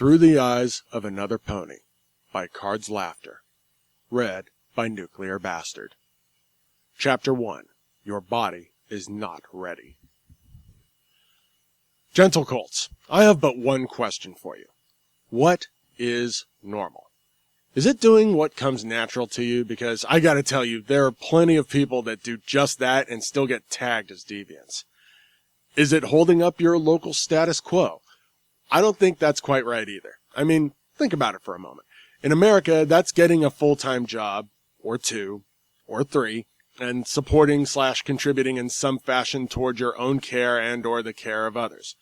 Through the Eyes of Another Pony by CardsLafter. Read by Nuclear Bastard. Chapter 1. Your Body is Not Ready. Gentle Colts, I have but one question for you. What is normal? Is it doing what comes natural to you? Because I gotta tell you, there are plenty of people that do just that and still get tagged as deviants. Is it holding up your local status quo? I don't think that's quite right either. I mean, think about it for a moment. In America, that's getting a full-time job, or 2, or 3, and supporting/contributing in some fashion toward your own care and or the care of others.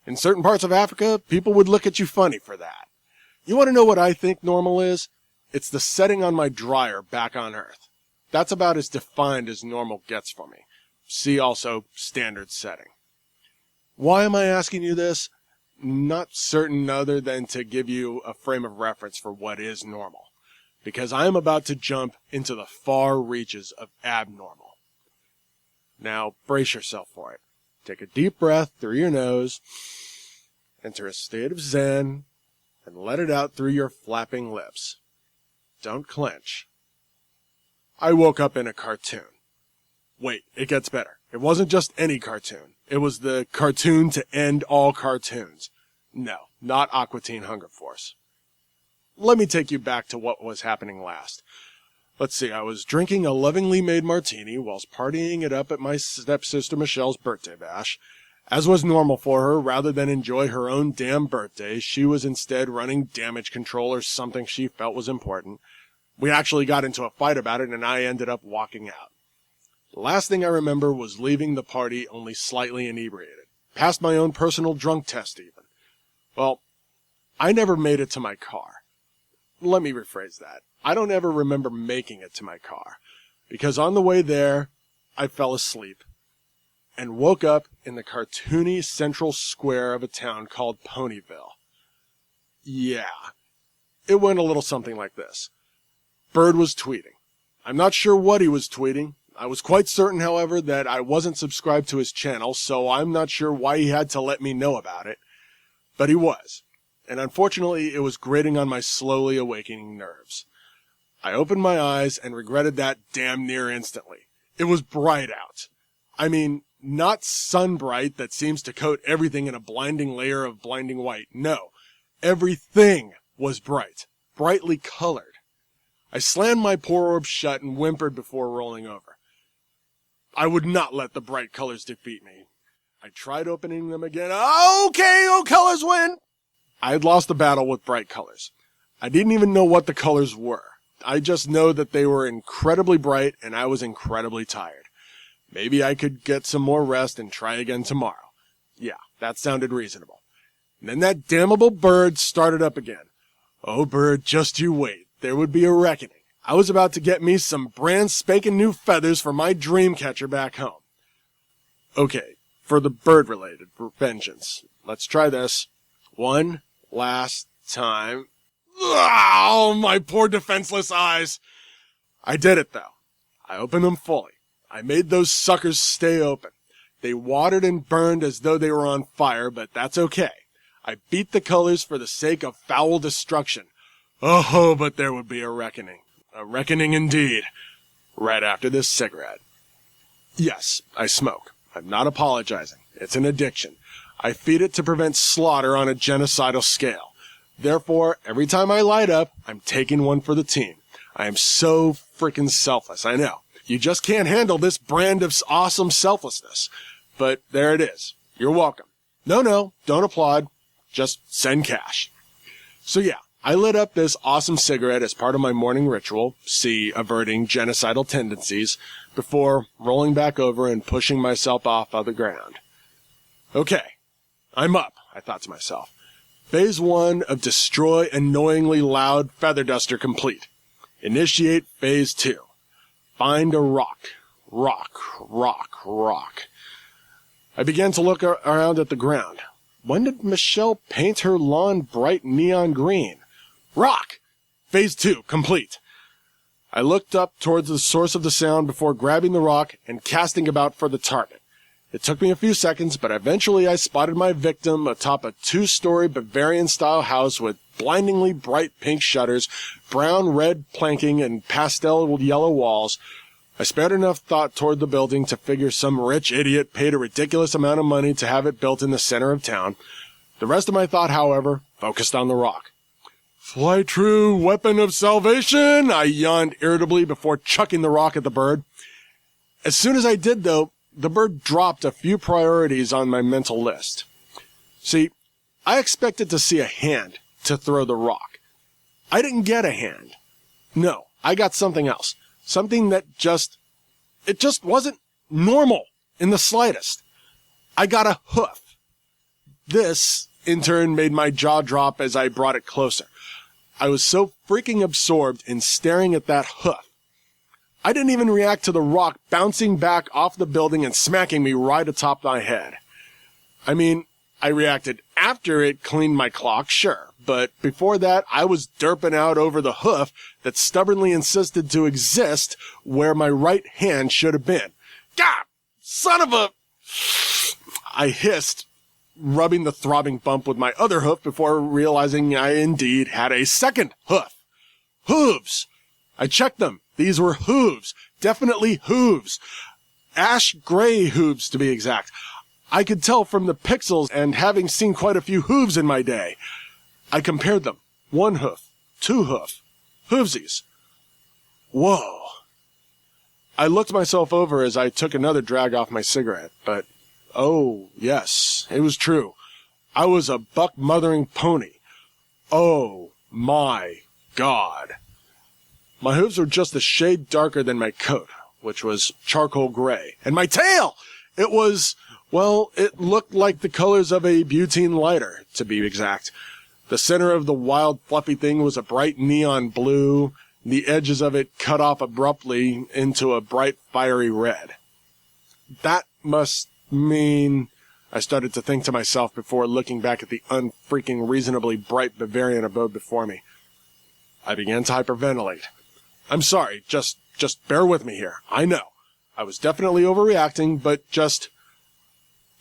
In certain parts of Africa, people would look at you funny for that. You want to know what I think normal is? It's the setting on my dryer back on Earth. That's about as defined as normal gets for me. See also standard setting. Why am I asking you this? Not certain other than to give you a frame of reference for what is normal. Because I am about to jump into the far reaches of abnormal. Now, brace yourself for it. Take a deep breath through your nose, enter a state of zen, and let it out through your flapping lips. Don't clench. I woke up in a cartoon. Wait, it gets better. It wasn't just any cartoon. It was the cartoon to end all cartoons. No, not Aqua Teen Hunger Force. Let me take you back to what was happening last. Let's see, I was drinking a lovingly made martini whilst partying it up at my stepsister Michelle's birthday bash. As was normal for her, rather than enjoy her own damn birthday, she was instead running damage control or something she felt was important. We actually got into a fight about it and I ended up walking out. The last thing I remember was leaving the party only slightly inebriated. Passed my own personal drunk test even. Well, I never made it to my car. Let me rephrase that. I don't ever remember making it to my car. Because on the way there, I fell asleep. And woke up in the cartoony central square of a town called Ponyville. Yeah. It went a little something like this. Bird was tweeting. I'm not sure what he was tweeting. I was quite certain, however, that I wasn't subscribed to his channel, so I'm not sure why he had to let me know about it. But he was. And unfortunately, it was grating on my slowly awakening nerves. I opened my eyes and regretted that damn near instantly. It was bright out. I mean, not sun bright that seems to coat everything in a blinding layer of blinding white. No. Everything was bright. Brightly colored. I slammed my poor orb shut and whimpered before rolling over. I would not let the bright colors defeat me. I tried opening them again. Okay, colors win! I had lost the battle with bright colors. I didn't even know what the colors were. I just know that they were incredibly bright and I was incredibly tired. Maybe I could get some more rest and try again tomorrow. Yeah, that sounded reasonable. And then that damnable bird started up again. Oh, bird, just you wait. There would be a reckoning. I was about to get me some brand spanking new feathers for my dream catcher back home. Okay, for the bird-related vengeance. Let's try this. One last time. Oh, my poor defenseless eyes. I did it, though. I opened them fully. I made those suckers stay open. They watered and burned as though they were on fire, but that's okay. I beat the colors for the sake of foul destruction. Oh, but there would be a reckoning. A reckoning indeed. Right after this cigarette. Yes, I smoke. I'm not apologizing. It's an addiction. I feed it to prevent slaughter on a genocidal scale. Therefore, every time I light up, I'm taking one for the team. I am so freaking selfless, I know. You just can't handle this brand of awesome selflessness. But there it is. You're welcome. No, don't applaud. Just send cash. So yeah, I lit up this awesome cigarette as part of my morning ritual, see averting genocidal tendencies, before rolling back over and pushing myself off of the ground. Okay, I'm up, I thought to myself. Phase 1 of Destroy Annoyingly Loud Feather Duster complete. Initiate Phase 2. Find a rock. Rock. I began to look around at the ground. When did Michelle paint her lawn bright neon green? Rock! Phase 2 complete. I looked up towards the source of the sound before grabbing the rock and casting about for the target. It took me a few seconds, but eventually I spotted my victim atop a 2-story Bavarian-style house with blindingly bright pink shutters, brown-red planking, and pastel yellow walls. I spared enough thought toward the building to figure some rich idiot paid a ridiculous amount of money to have it built in the center of town. The rest of my thought, however, focused on the rock. "Fly true, weapon of salvation!" I yawned irritably before chucking the rock at the bird. As soon as I did, though, the bird dropped a few priorities on my mental list. See, I expected to see a hand to throw the rock. I didn't get a hand. No, I got something else. Something that it just wasn't normal in the slightest. I got a hoof. This, in turn, made my jaw drop as I brought it closer. I was so freaking absorbed in staring at that hoof. I didn't even react to the rock bouncing back off the building and smacking me right atop my head. I mean, I reacted after it cleaned my clock, sure, but before that, I was derping out over the hoof that stubbornly insisted to exist where my right hand should have been. God, son of a... I hissed, rubbing the throbbing bump with my other hoof before realizing I indeed had a second hoof. Hooves! I checked them. These were hooves. Definitely hooves. Ash gray hooves, to be exact. I could tell from the pixels and having seen quite a few hooves in my day. I compared them. 1 hoof, 2 hoof, hoovesies. Whoa. I looked myself over as I took another drag off my cigarette, but oh, yes, it was true. I was a buck-mothering pony. Oh, my God. My hooves were just a shade darker than my coat, which was charcoal gray. And my tail! It was, well, it looked like the colors of a butane lighter, to be exact. The center of the wild, fluffy thing was a bright neon blue, the edges of it cut off abruptly into a bright, fiery red. That must mean... I started to think to myself before looking back at the unfreaking reasonably bright Bavarian abode before me. I began to hyperventilate. I'm sorry, just bear with me here. I know. I was definitely overreacting, but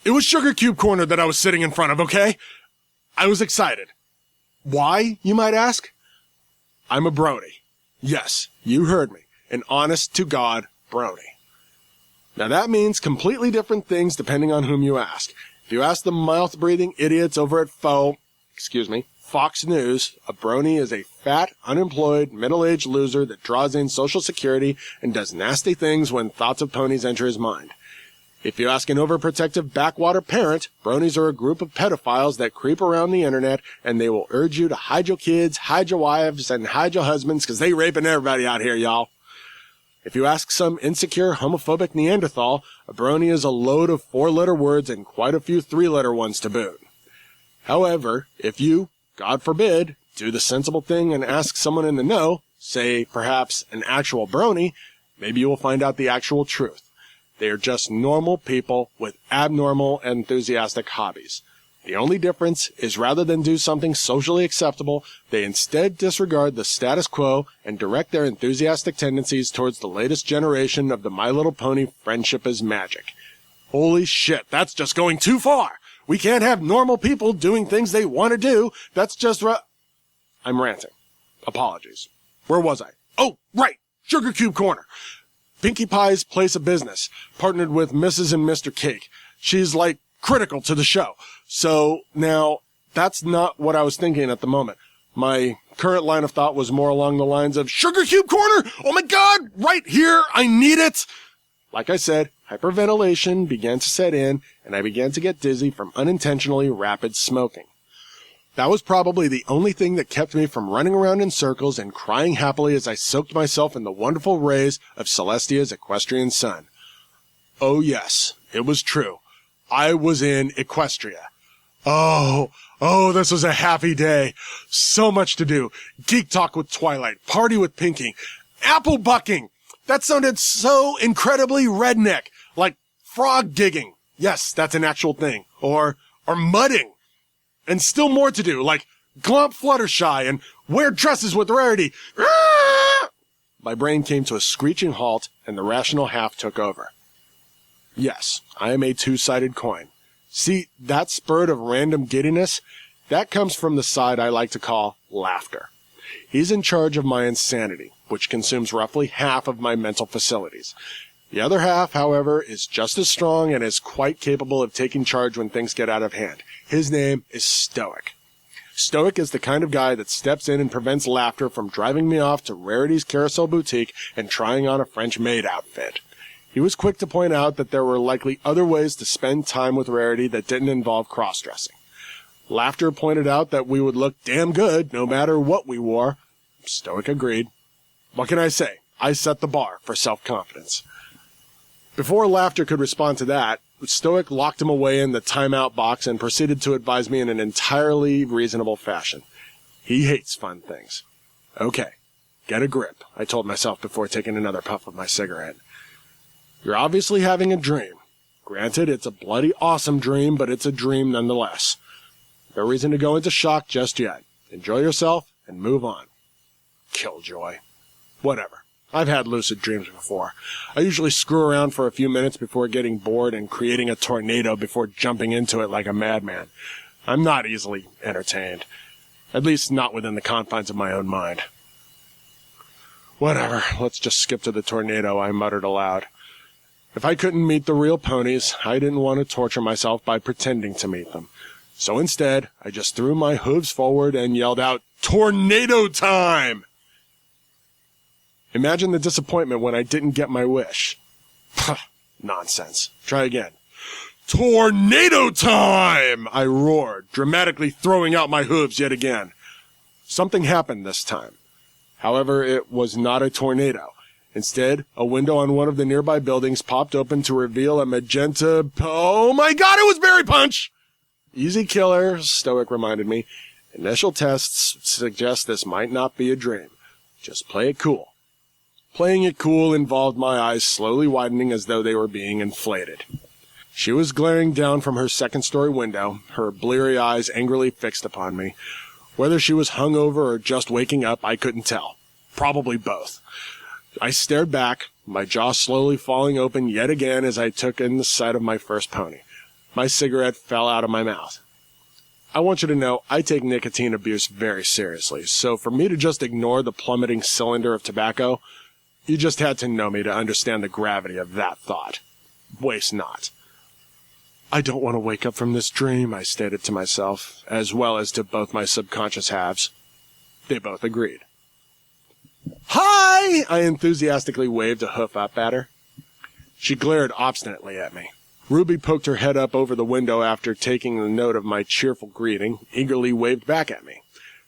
it was Sugar Cube Corner that I was sitting in front of, okay? I was excited. Why, you might ask? I'm a brony. Yes, you heard me. An honest-to-God brony. Now that means completely different things depending on whom you ask. If you ask the mouth-breathing idiots over at Fox News, a brony is a fat, unemployed, middle-aged loser that draws in Social Security and does nasty things when thoughts of ponies enter his mind. If you ask an overprotective backwater parent, bronies are a group of pedophiles that creep around the internet and they will urge you to hide your kids, hide your wives, and hide your husbands because they raping everybody out here, y'all. If you ask some insecure, homophobic Neanderthal, a brony is a load of 4-letter words and quite a few 3-letter ones to boot. However, if you, God forbid, do the sensible thing and ask someone in the know, say, perhaps, an actual brony, maybe you will find out the actual truth. They are just normal people with abnormal, enthusiastic hobbies. The only difference is rather than do something socially acceptable, they instead disregard the status quo and direct their enthusiastic tendencies towards the latest generation of the My Little Pony friendship is magic. Holy shit, that's just going too far! We can't have normal people doing things they want to do. That's just I'm ranting. Apologies. Where was I? Oh, right! Sugar Cube Corner! Pinkie Pie's place of business, partnered with Mrs. and Mr. Cake. She's like critical to the show. So now, that's not what I was thinking at the moment. My current line of thought was more along the lines of, Sugar Cube Corner! Oh my God! Right here! I need it! Like I said, hyperventilation began to set in, and I began to get dizzy from unintentionally rapid smoking. That was probably the only thing that kept me from running around in circles and crying happily as I soaked myself in the wonderful rays of Celestia's equestrian sun. Oh yes, it was true. I was in Equestria. Oh, this was a happy day. So much to do. Geek talk with Twilight, party with Pinkie, apple bucking. That sounded so incredibly redneck, like frog gigging. Yes, that's an actual thing. Or mudding. And still more to do, like glomp Fluttershy and wear dresses with rarity. My brain came to a screeching halt, and the rational half took over. Yes, I am a two-sided coin. See, that spurt of random giddiness, that comes from the side I like to call laughter. He's in charge of my insanity, which consumes roughly half of my mental facilities. The other half, however, is just as strong and is quite capable of taking charge when things get out of hand. His name is Stoic. Stoic is the kind of guy that steps in and prevents laughter from driving me off to Rarity's Carousel Boutique and trying on a French maid outfit. He was quick to point out that there were likely other ways to spend time with Rarity that didn't involve cross-dressing. Laughter pointed out that we would look damn good no matter what we wore. Stoic agreed. What can I say? I set the bar for self-confidence. Before Laughter could respond to that, Stoic locked him away in the timeout box and proceeded to advise me in an entirely reasonable fashion. He hates fun things. Okay, get a grip, I told myself before taking another puff of my cigarette. You're obviously having a dream. Granted, it's a bloody awesome dream, but it's a dream nonetheless. No reason to go into shock just yet. Enjoy yourself and move on. Killjoy. Whatever. I've had lucid dreams before. I usually screw around for a few minutes before getting bored and creating a tornado before jumping into it like a madman. I'm not easily entertained. At least not within the confines of my own mind. Whatever. Let's just skip to the tornado, I muttered aloud. If I couldn't meet the real ponies, I didn't want to torture myself by pretending to meet them. So instead, I just threw my hooves forward and yelled out, "Tornado time!" Imagine the disappointment when I didn't get my wish. Nonsense. Try again. "Tornado time!" I roared, dramatically throwing out my hooves yet again. Something happened this time. However, it was not a tornado. Instead, a window on one of the nearby buildings popped open to reveal a magenta... Oh my god, it was Berry Punch! Easy killer, Stoic reminded me. Initial tests suggest this might not be a dream. Just play it cool. Playing it cool involved my eyes slowly widening as though they were being inflated. She was glaring down from her second-story window, her bleary eyes angrily fixed upon me. Whether she was hungover or just waking up, I couldn't tell. Probably both. I stared back, my jaw slowly falling open yet again as I took in the sight of my first pony. My cigarette fell out of my mouth. I want you to know I take nicotine abuse very seriously, so for me to just ignore the plummeting cylinder of tobacco, you just had to know me to understand the gravity of that thought. Waste not. I don't want to wake up from this dream, I stated to myself, as well as to both my subconscious halves. They both agreed. Hi! I enthusiastically waved a hoof up at her. She glared obstinately at me. Ruby poked her head up over the window after taking the note of my cheerful greeting, eagerly waved back at me.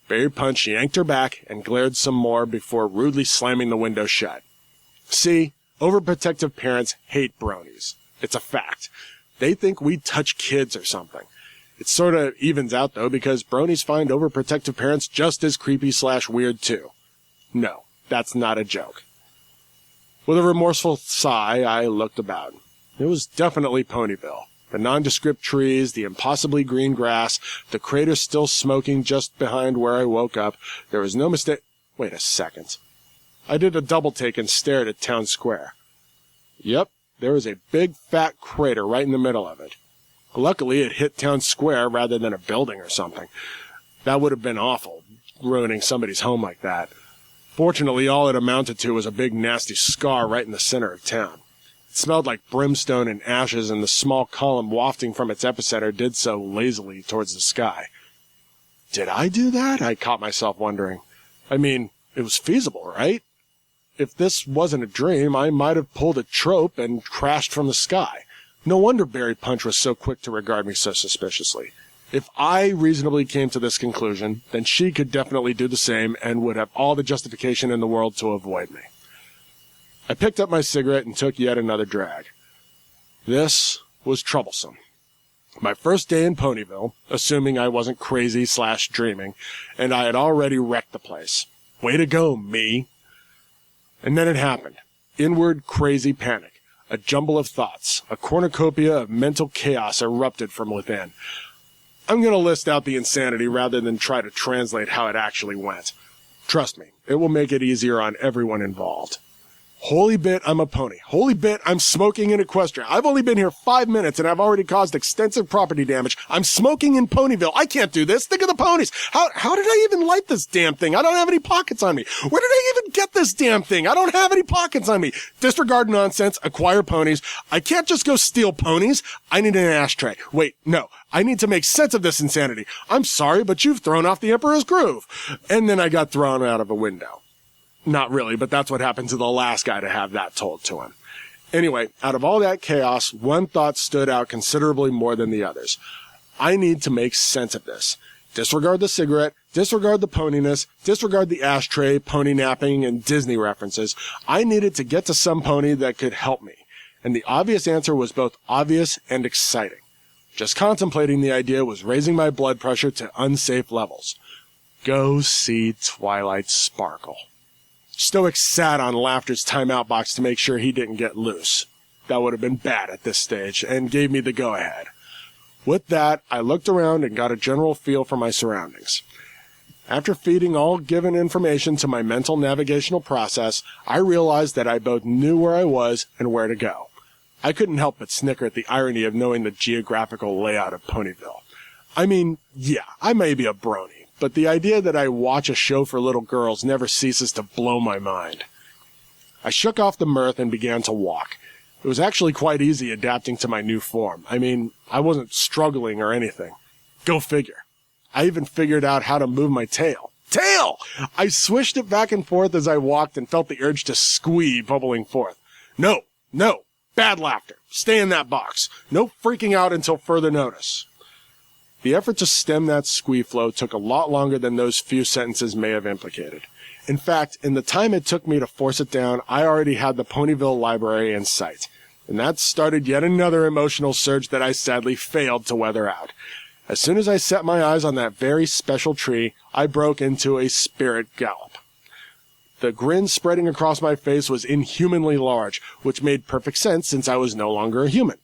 Berry Punch yanked her back and glared some more before rudely slamming the window shut. See, overprotective parents hate bronies. It's a fact. They think we touch kids or something. It sort of evens out, though, because bronies find overprotective parents just as creepy/weird, too. No, that's not a joke. With a remorseful sigh, I looked about. It was definitely Ponyville. The nondescript trees, the impossibly green grass, the crater still smoking just behind where I woke up. There was no mistake. Wait a second. I did a double take and stared at Town Square. Yep, there was a big fat crater right in the middle of it. Luckily, it hit Town Square rather than a building or something. That would have been awful, ruining somebody's home like that. Fortunately, all it amounted to was a big nasty scar right in the center of town. It smelled like brimstone and ashes, and the small column wafting from its epicenter did so lazily towards the sky. Did I do that? I caught myself wondering. I mean, it was feasible, right? If this wasn't a dream, I might have pulled a trope and crashed from the sky. No wonder Berry Punch was so quick to regard me so suspiciously. If I reasonably came to this conclusion, then she could definitely do the same and would have all the justification in the world to avoid me. I picked up my cigarette and took yet another drag. This was troublesome. My first day in Ponyville, assuming I wasn't crazy/dreaming, and I had already wrecked the place. Way to go, me! And then it happened. Inward crazy panic. A jumble of thoughts. A cornucopia of mental chaos erupted from within. I'm going to list out the insanity rather than try to translate how it actually went. Trust me, it will make it easier on everyone involved. Holy bit, I'm a pony. Holy bit, I'm smoking in Equestria. I've only been here 5 minutes and I've already caused extensive property damage. I'm smoking in Ponyville. I can't do this. Think of the ponies. How did I even light this damn thing? I don't have any pockets on me. Where did I even get this damn thing? I don't have any pockets on me. Disregard nonsense. Acquire ponies. I can't just go steal ponies. I need an ashtray. Wait, no. I need to make sense of this insanity. I'm sorry, but you've thrown off the Emperor's Groove. And then I got thrown out of a window. Not really, but that's what happened to the last guy to have that told to him. Anyway, out of all that chaos, one thought stood out considerably more than the others. I need to make sense of this. Disregard the cigarette, disregard the poniness, disregard the ashtray, pony napping, and Disney references. I needed to get to some pony that could help me. And the obvious answer was both obvious and exciting. Just contemplating the idea was raising my blood pressure to unsafe levels. Go see Twilight Sparkle. Stoic sat on Laughter's timeout box to make sure he didn't get loose. That would have been bad at this stage, and gave me the go-ahead. With that, I looked around and got a general feel for my surroundings. After feeding all given information to my mental navigational process, I realized that I both knew where I was and where to go. I couldn't help but snicker at the irony of knowing the geographical layout of Ponyville. I mean, yeah, I may be a brony, but the idea that I watch a show for little girls never ceases to blow my mind. I shook off the mirth and began to walk. It was actually quite easy adapting to my new form. I mean, I wasn't struggling or anything. Go figure. I even figured out how to move my tail. Tail! I swished it back and forth as I walked and felt the urge to squee bubbling forth. No. Bad laughter. Stay in that box. No freaking out until further notice. The effort to stem that squee flow took a lot longer than those few sentences may have implicated. In fact, in the time it took me to force it down, I already had the Ponyville Library in sight. And that started yet another emotional surge that I sadly failed to weather out. As soon as I set my eyes on that very special tree, I broke into a spirit gallop. The grin spreading across my face was inhumanly large, which made perfect sense since I was no longer a human.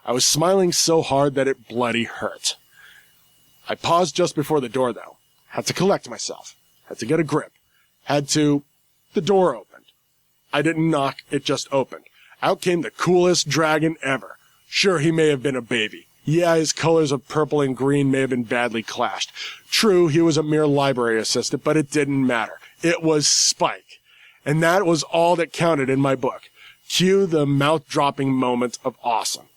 I was smiling so hard that it bloody hurt. I paused just before the door, though. Had to collect myself. Had to get a grip. The door opened. I didn't knock, it just opened. Out came the coolest dragon ever. Sure, he may have been a baby. Yeah, his colors of purple and green may have been badly clashed. True, he was a mere library assistant, but it didn't matter. It was Spike. And that was all that counted in my book. Cue the mouth-dropping moment of awesome.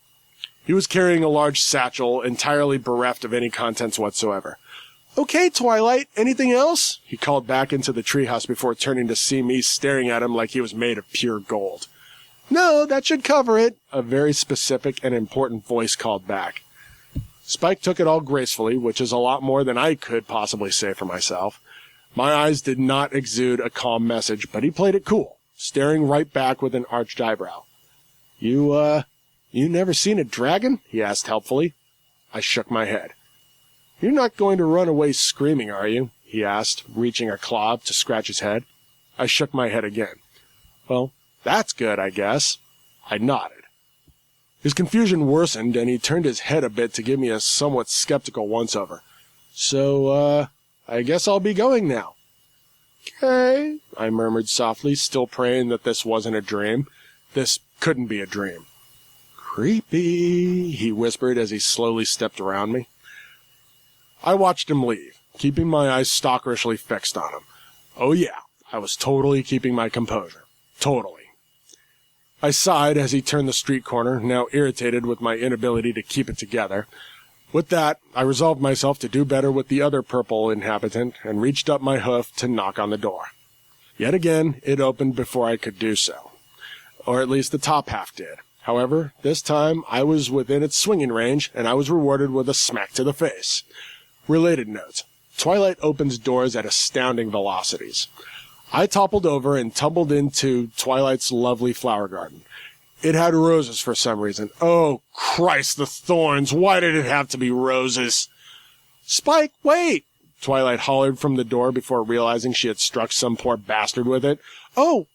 He was carrying a large satchel, entirely bereft of any contents whatsoever. "Okay, Twilight, anything else?" he called back into the treehouse before turning to see me staring at him like he was made of pure gold. "No, that should cover it," a very specific and important voice called back. Spike took it all gracefully, which is a lot more than I could possibly say for myself. My eyes did not exude a calm message, but he played it cool, staring right back with an arched eyebrow. You never seen a dragon?" he asked helpfully. I shook my head. "You're not going to run away screaming, are you?" he asked, reaching a claw up to scratch his head. I shook my head again. "Well, that's good, I guess." I nodded. His confusion worsened, and he turned his head a bit to give me a somewhat skeptical once-over. "So, I guess I'll be going now." "Okay," I murmured softly, still praying that this wasn't a dream. This couldn't be a dream. "Creepy," he whispered as he slowly stepped around me. I watched him leave, keeping my eyes stalkerishly fixed on him. Oh yeah, I was totally keeping my composure. Totally. I sighed as he turned the street corner, now irritated with my inability to keep it together. With that, I resolved myself to do better with the other purple inhabitant and reached up my hoof to knock on the door. Yet again, it opened before I could do so. Or at least the top half did. However, this time I was within its swinging range, and I was rewarded with a smack to the face. Related note. Twilight opens doors at astounding velocities. I toppled over and tumbled into Twilight's lovely flower garden. It had roses for some reason. Oh, Christ, the thorns! Why did it have to be roses? "Spike, wait!" Twilight hollered from the door before realizing she had struck some poor bastard with it. Oh,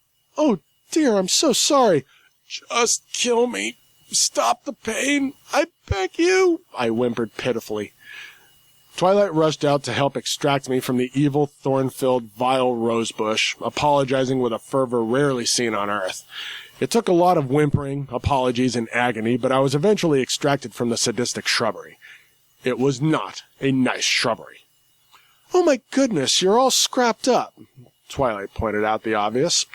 dear, I'm so sorry. "Just kill me. Stop the pain. I beg you," I whimpered pitifully. Twilight rushed out to help extract me from the evil, thorn-filled, vile rosebush, apologizing with a fervor rarely seen on Earth. It took a lot of whimpering, apologies, and agony, but I was eventually extracted from the sadistic shrubbery. It was not a nice shrubbery. "Oh my goodness, you're all scrapped up," Twilight pointed out the obvious.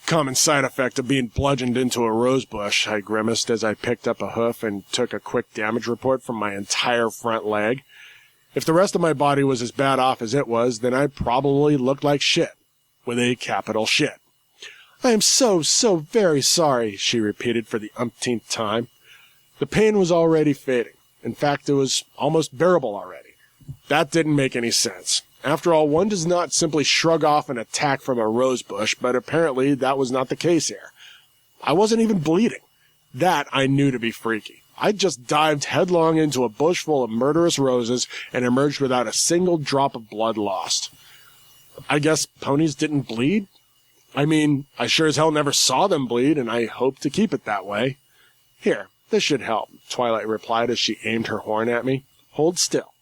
"Common side effect of being bludgeoned into a rosebush," I grimaced as I picked up a hoof and took a quick damage report from my entire front leg. If the rest of my body was as bad off as it was, then I probably looked like shit. With a capital shit. "I am so very sorry," she repeated for the umpteenth time. The pain was already fading. In fact, it was almost bearable already. That didn't make any sense. After all, one does not simply shrug off an attack from a rosebush, but apparently that was not the case here. I wasn't even bleeding. That I knew to be freaky. I just dived headlong into a bush full of murderous roses and emerged without a single drop of blood lost. I guess ponies didn't bleed? I mean, I sure as hell never saw them bleed, and I hope to keep it that way. "Here, this should help," Twilight replied as she aimed her horn at me. "Hold still."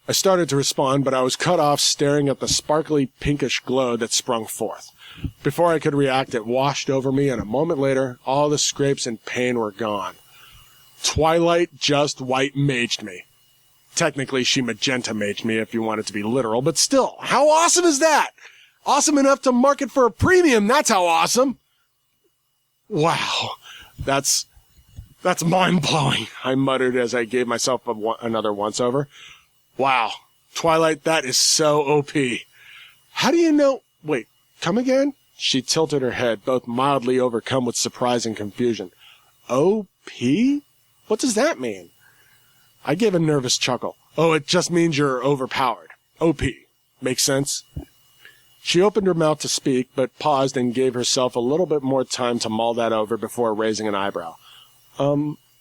I started to respond, but I was cut off staring at the sparkly pinkish glow that sprung forth. Before I could react, it washed over me, and a moment later, all the scrapes and pain were gone. Twilight just white maged me. Technically, she magenta maged me if you want it to be literal, but still, how awesome is that? Awesome enough to market for a premium, that's how awesome! Wow, that's mind-blowing, I muttered as I gave myself another once-over. Wow, Twilight, that is so OP. How do you know... Wait, come again? She tilted her head, both mildly overcome with surprise and confusion. OP? What does that mean? I gave a nervous chuckle. Oh, it just means you're overpowered. OP. Makes sense? She opened her mouth to speak, but paused and gave herself a little bit more time to mull that over before raising an eyebrow.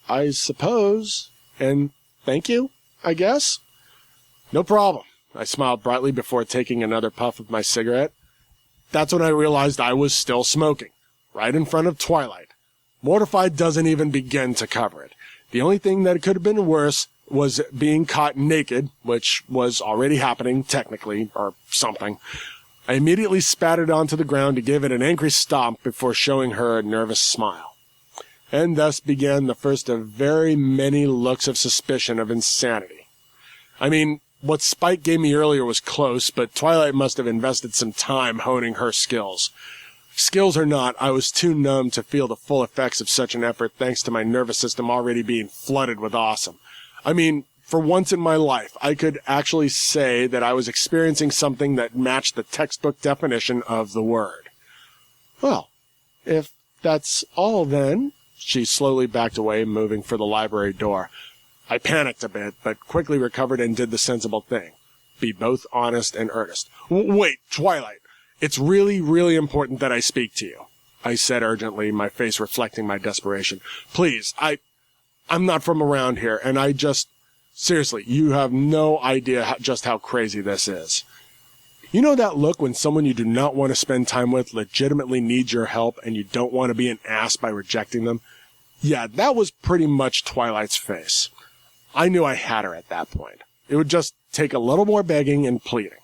I suppose. And thank you, I guess? No problem. I smiled brightly before taking another puff of my cigarette. That's when I realized I was still smoking, right in front of Twilight. Mortified doesn't even begin to cover it. The only thing that could have been worse was being caught naked, which was already happening, technically, or something. I immediately spat it onto the ground to give it an angry stomp before showing her a nervous smile. And thus began the first of very many looks of suspicion of insanity. I mean, what Spike gave me earlier was close, but Twilight must have invested some time honing her skills. Skills or not, I was too numb to feel the full effects of such an effort thanks to my nervous system already being flooded with awesome. I mean, for once in my life, I could actually say that I was experiencing something that matched the textbook definition of the word. Well, if that's all then... She slowly backed away, moving for the library door. I panicked a bit, but quickly recovered and did the sensible thing. Be both honest and earnest. Wait, Twilight! It's really, really important that I speak to you, I said urgently, my face reflecting my desperation. Please, I'm not from around here, and I just... Seriously, you have no idea just how crazy this is. You know that look when someone you do not want to spend time with legitimately needs your help and you don't want to be an ass by rejecting them? Yeah, that was pretty much Twilight's face. I knew I had her at that point. It would just take a little more begging and pleading.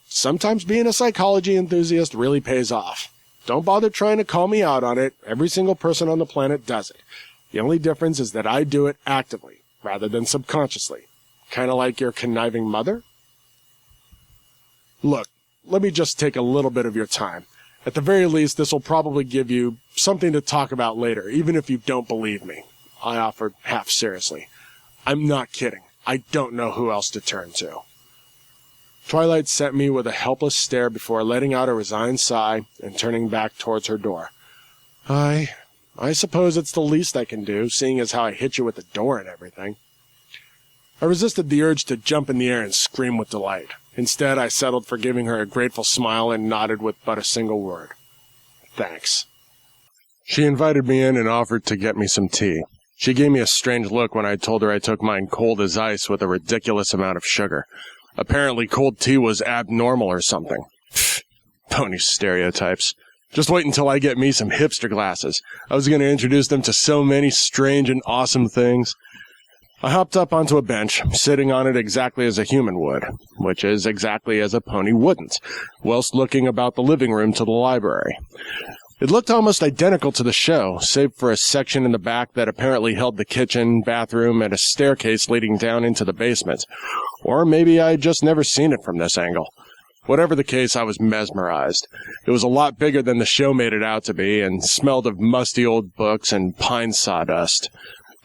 Sometimes being a psychology enthusiast really pays off. Don't bother trying to call me out on it. Every single person on the planet does it. The only difference is that I do it actively, rather than subconsciously. Kind of like your conniving mother? Look, let me just take a little bit of your time. At the very least, this will probably give you something to talk about later, even if you don't believe me, I offered half seriously. I'm not kidding. I don't know who else to turn to. Twilight sent me with a helpless stare before letting out a resigned sigh and turning back towards her door. I suppose it's the least I can do, seeing as how I hit you with the door and everything. I resisted the urge to jump in the air and scream with delight. Instead, I settled for giving her a grateful smile and nodded with but a single word. Thanks. She invited me in and offered to get me some tea. She gave me a strange look when I told her I took mine cold as ice with a ridiculous amount of sugar. Apparently cold tea was abnormal or something. Pfft, pony stereotypes. Just wait until I get me some hipster glasses. I was going to introduce them to so many strange and awesome things. I hopped up onto a bench, sitting on it exactly as a human would, which is exactly as a pony wouldn't, whilst looking about the living room to the library. It looked almost identical to the show, save for a section in the back that apparently held the kitchen, bathroom, and a staircase leading down into the basement. Or maybe I'd just never seen it from this angle. Whatever the case, I was mesmerized. It was a lot bigger than the show made it out to be, and smelled of musty old books and pine sawdust,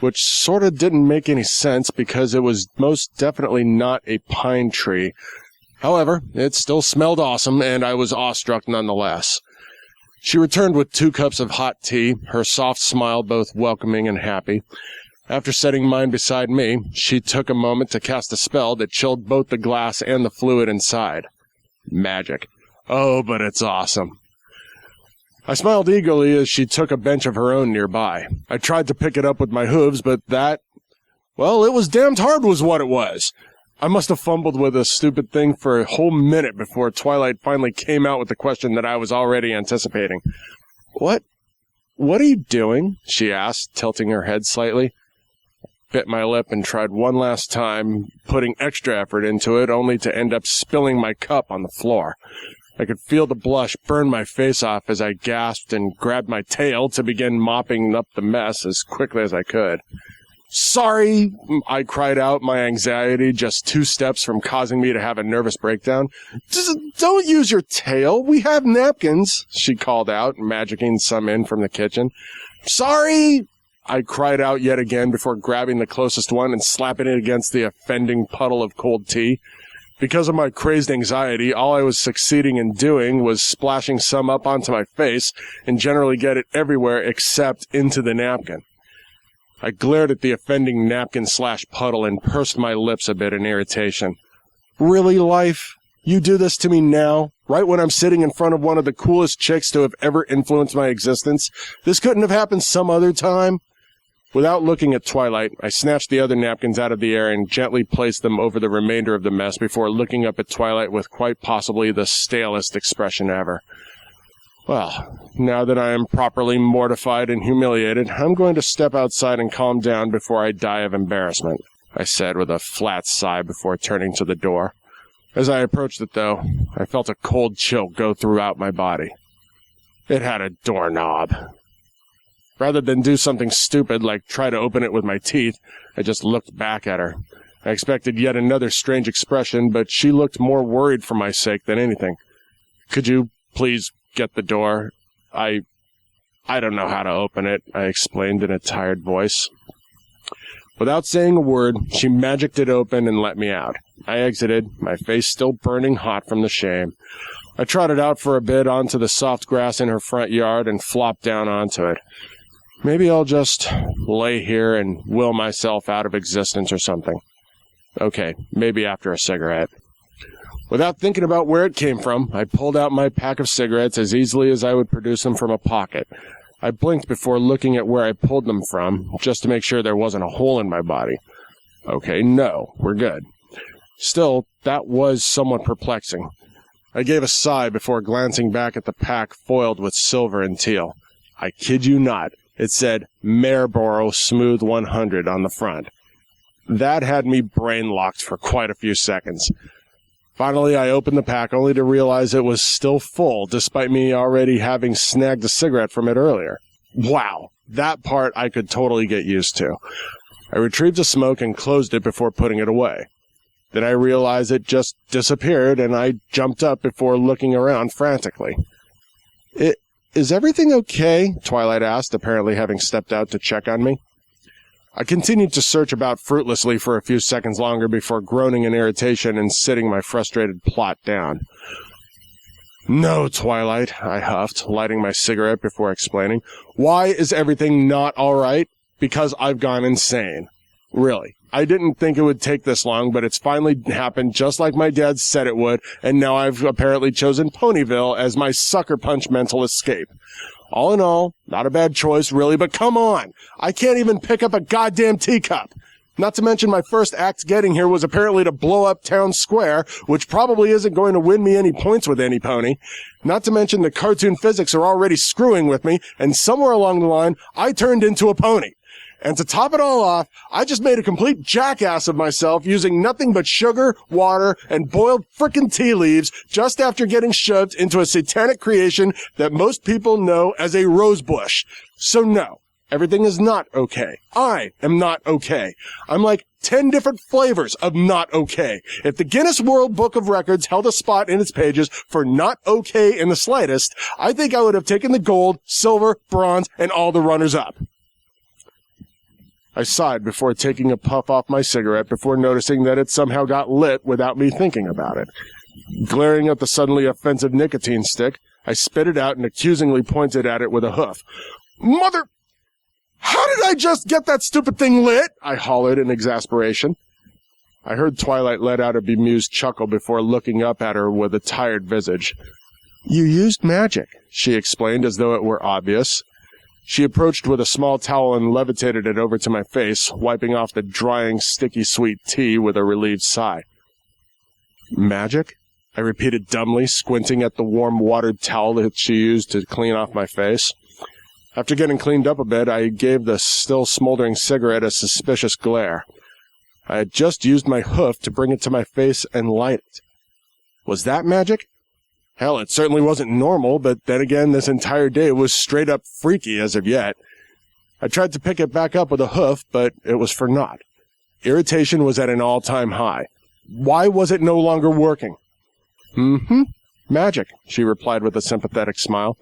which sort of didn't make any sense because it was most definitely not a pine tree. However, it still smelled awesome, and I was awestruck nonetheless. She returned with 2 cups of hot tea, her soft smile both welcoming and happy. After setting mine beside me, she took a moment to cast a spell that chilled both the glass and the fluid inside. Magic. Oh, but it's awesome. I smiled eagerly as she took a bench of her own nearby. I tried to pick it up with my hooves, but it was damned hard was what it was. I must have fumbled with a stupid thing for a whole minute before Twilight finally came out with the question that I was already anticipating. What are you doing? She asked, tilting her head slightly. Bit my lip and tried one last time, putting extra effort into it, only to end up spilling my cup on the floor. I could feel the blush burn my face off as I gasped and grabbed my tail to begin mopping up the mess as quickly as I could. Sorry, I cried out, my anxiety just 2 steps from causing me to have a nervous breakdown. Just don't use your tail. We have napkins, she called out, magicking some in from the kitchen. Sorry, I cried out yet again before grabbing the closest one and slapping it against the offending puddle of cold tea. Because of my crazed anxiety, all I was succeeding in doing was splashing some up onto my face and generally get it everywhere except into the napkin. I glared at the offending napkin/puddle and pursed my lips a bit in irritation. Really, life? You do this to me now? Right when I'm sitting in front of one of the coolest chicks to have ever influenced my existence? This couldn't have happened some other time? Without looking at Twilight, I snatched the other napkins out of the air and gently placed them over the remainder of the mess before looking up at Twilight with quite possibly the stalest expression ever. Well, now that I am properly mortified and humiliated, I'm going to step outside and calm down before I die of embarrassment, I said with a flat sigh before turning to the door. As I approached it, though, I felt a cold chill go throughout my body. It had a doorknob. Rather than do something stupid like try to open it with my teeth, I just looked back at her. I expected yet another strange expression, but she looked more worried for my sake than anything. Could you please get the door? I don't know how to open it, I explained in a tired voice. Without saying a word, she magicked it open and let me out. I exited, my face still burning hot from the shame. I trotted out for a bit onto the soft grass in her front yard and flopped down onto it. Maybe I'll just lay here and will myself out of existence or something. Okay, maybe after a cigarette. Without thinking about where it came from, I pulled out my pack of cigarettes as easily as I would produce them from a pocket. I blinked before looking at where I pulled them from, just to make sure there wasn't a hole in my body. Okay, no, we're good. Still, that was somewhat perplexing. I gave a sigh before glancing back at the pack foiled with silver and teal. I kid you not, it said Marlboro Smooth 100 on the front. That had me brain-locked for quite a few seconds. Finally, I opened the pack only to realize it was still full, despite me already having snagged a cigarette from it earlier. Wow, that part I could totally get used to. I retrieved a smoke and closed it before putting it away. Then I realized it just disappeared, and I jumped up before looking around frantically. Is everything okay? Twilight asked, apparently having stepped out to check on me. I continued to search about fruitlessly for a few seconds longer before groaning in irritation and sitting my frustrated plot down. No, Twilight, I huffed, lighting my cigarette before explaining. Why is everything not all right? Because I've gone insane. Really. I didn't think it would take this long, but it's finally happened just like my dad said it would, and now I've apparently chosen Ponyville as my sucker punch mental escape. All in all, not a bad choice, really, but come on! I can't even pick up a goddamn teacup! Not to mention my first act getting here was apparently to blow up town square, which probably isn't going to win me any points with any pony. Not to mention the cartoon physics are already screwing with me, and somewhere along the line, I turned into a pony. And to top it all off, I just made a complete jackass of myself using nothing but sugar, water, and boiled frickin' tea leaves just after getting shoved into a satanic creation that most people know as a rose bush. So no, everything is not okay. I am not okay. I'm like 10 different flavors of not okay. If the Guinness World Book of Records held a spot in its pages for not okay in the slightest, I think I would have taken the gold, silver, bronze, and all the runners-up. I sighed before taking a puff off my cigarette before noticing that it somehow got lit without me thinking about it. Glaring at the suddenly offensive nicotine stick, I spit it out and accusingly pointed at it with a hoof. Mother... How did I just get that stupid thing lit? I hollered in exasperation. I heard Twilight let out a bemused chuckle before looking up at her with a tired visage. You used magic, she explained as though it were obvious. She approached with a small towel and levitated it over to my face, wiping off the drying, sticky sweet tea with a relieved sigh. Magic? I repeated dumbly, squinting at the warm watered towel that she used to clean off my face. After getting cleaned up a bit, I gave the still smoldering cigarette a suspicious glare. I had just used my hoof to bring it to my face and light it. Was that magic? Hell, it certainly wasn't normal, but then again, this entire day was straight up freaky as of yet. I tried to pick it back up with a hoof, but it was for naught. Irritation was at an all-time high. Why was it no longer working? Magic, she replied with a sympathetic smile.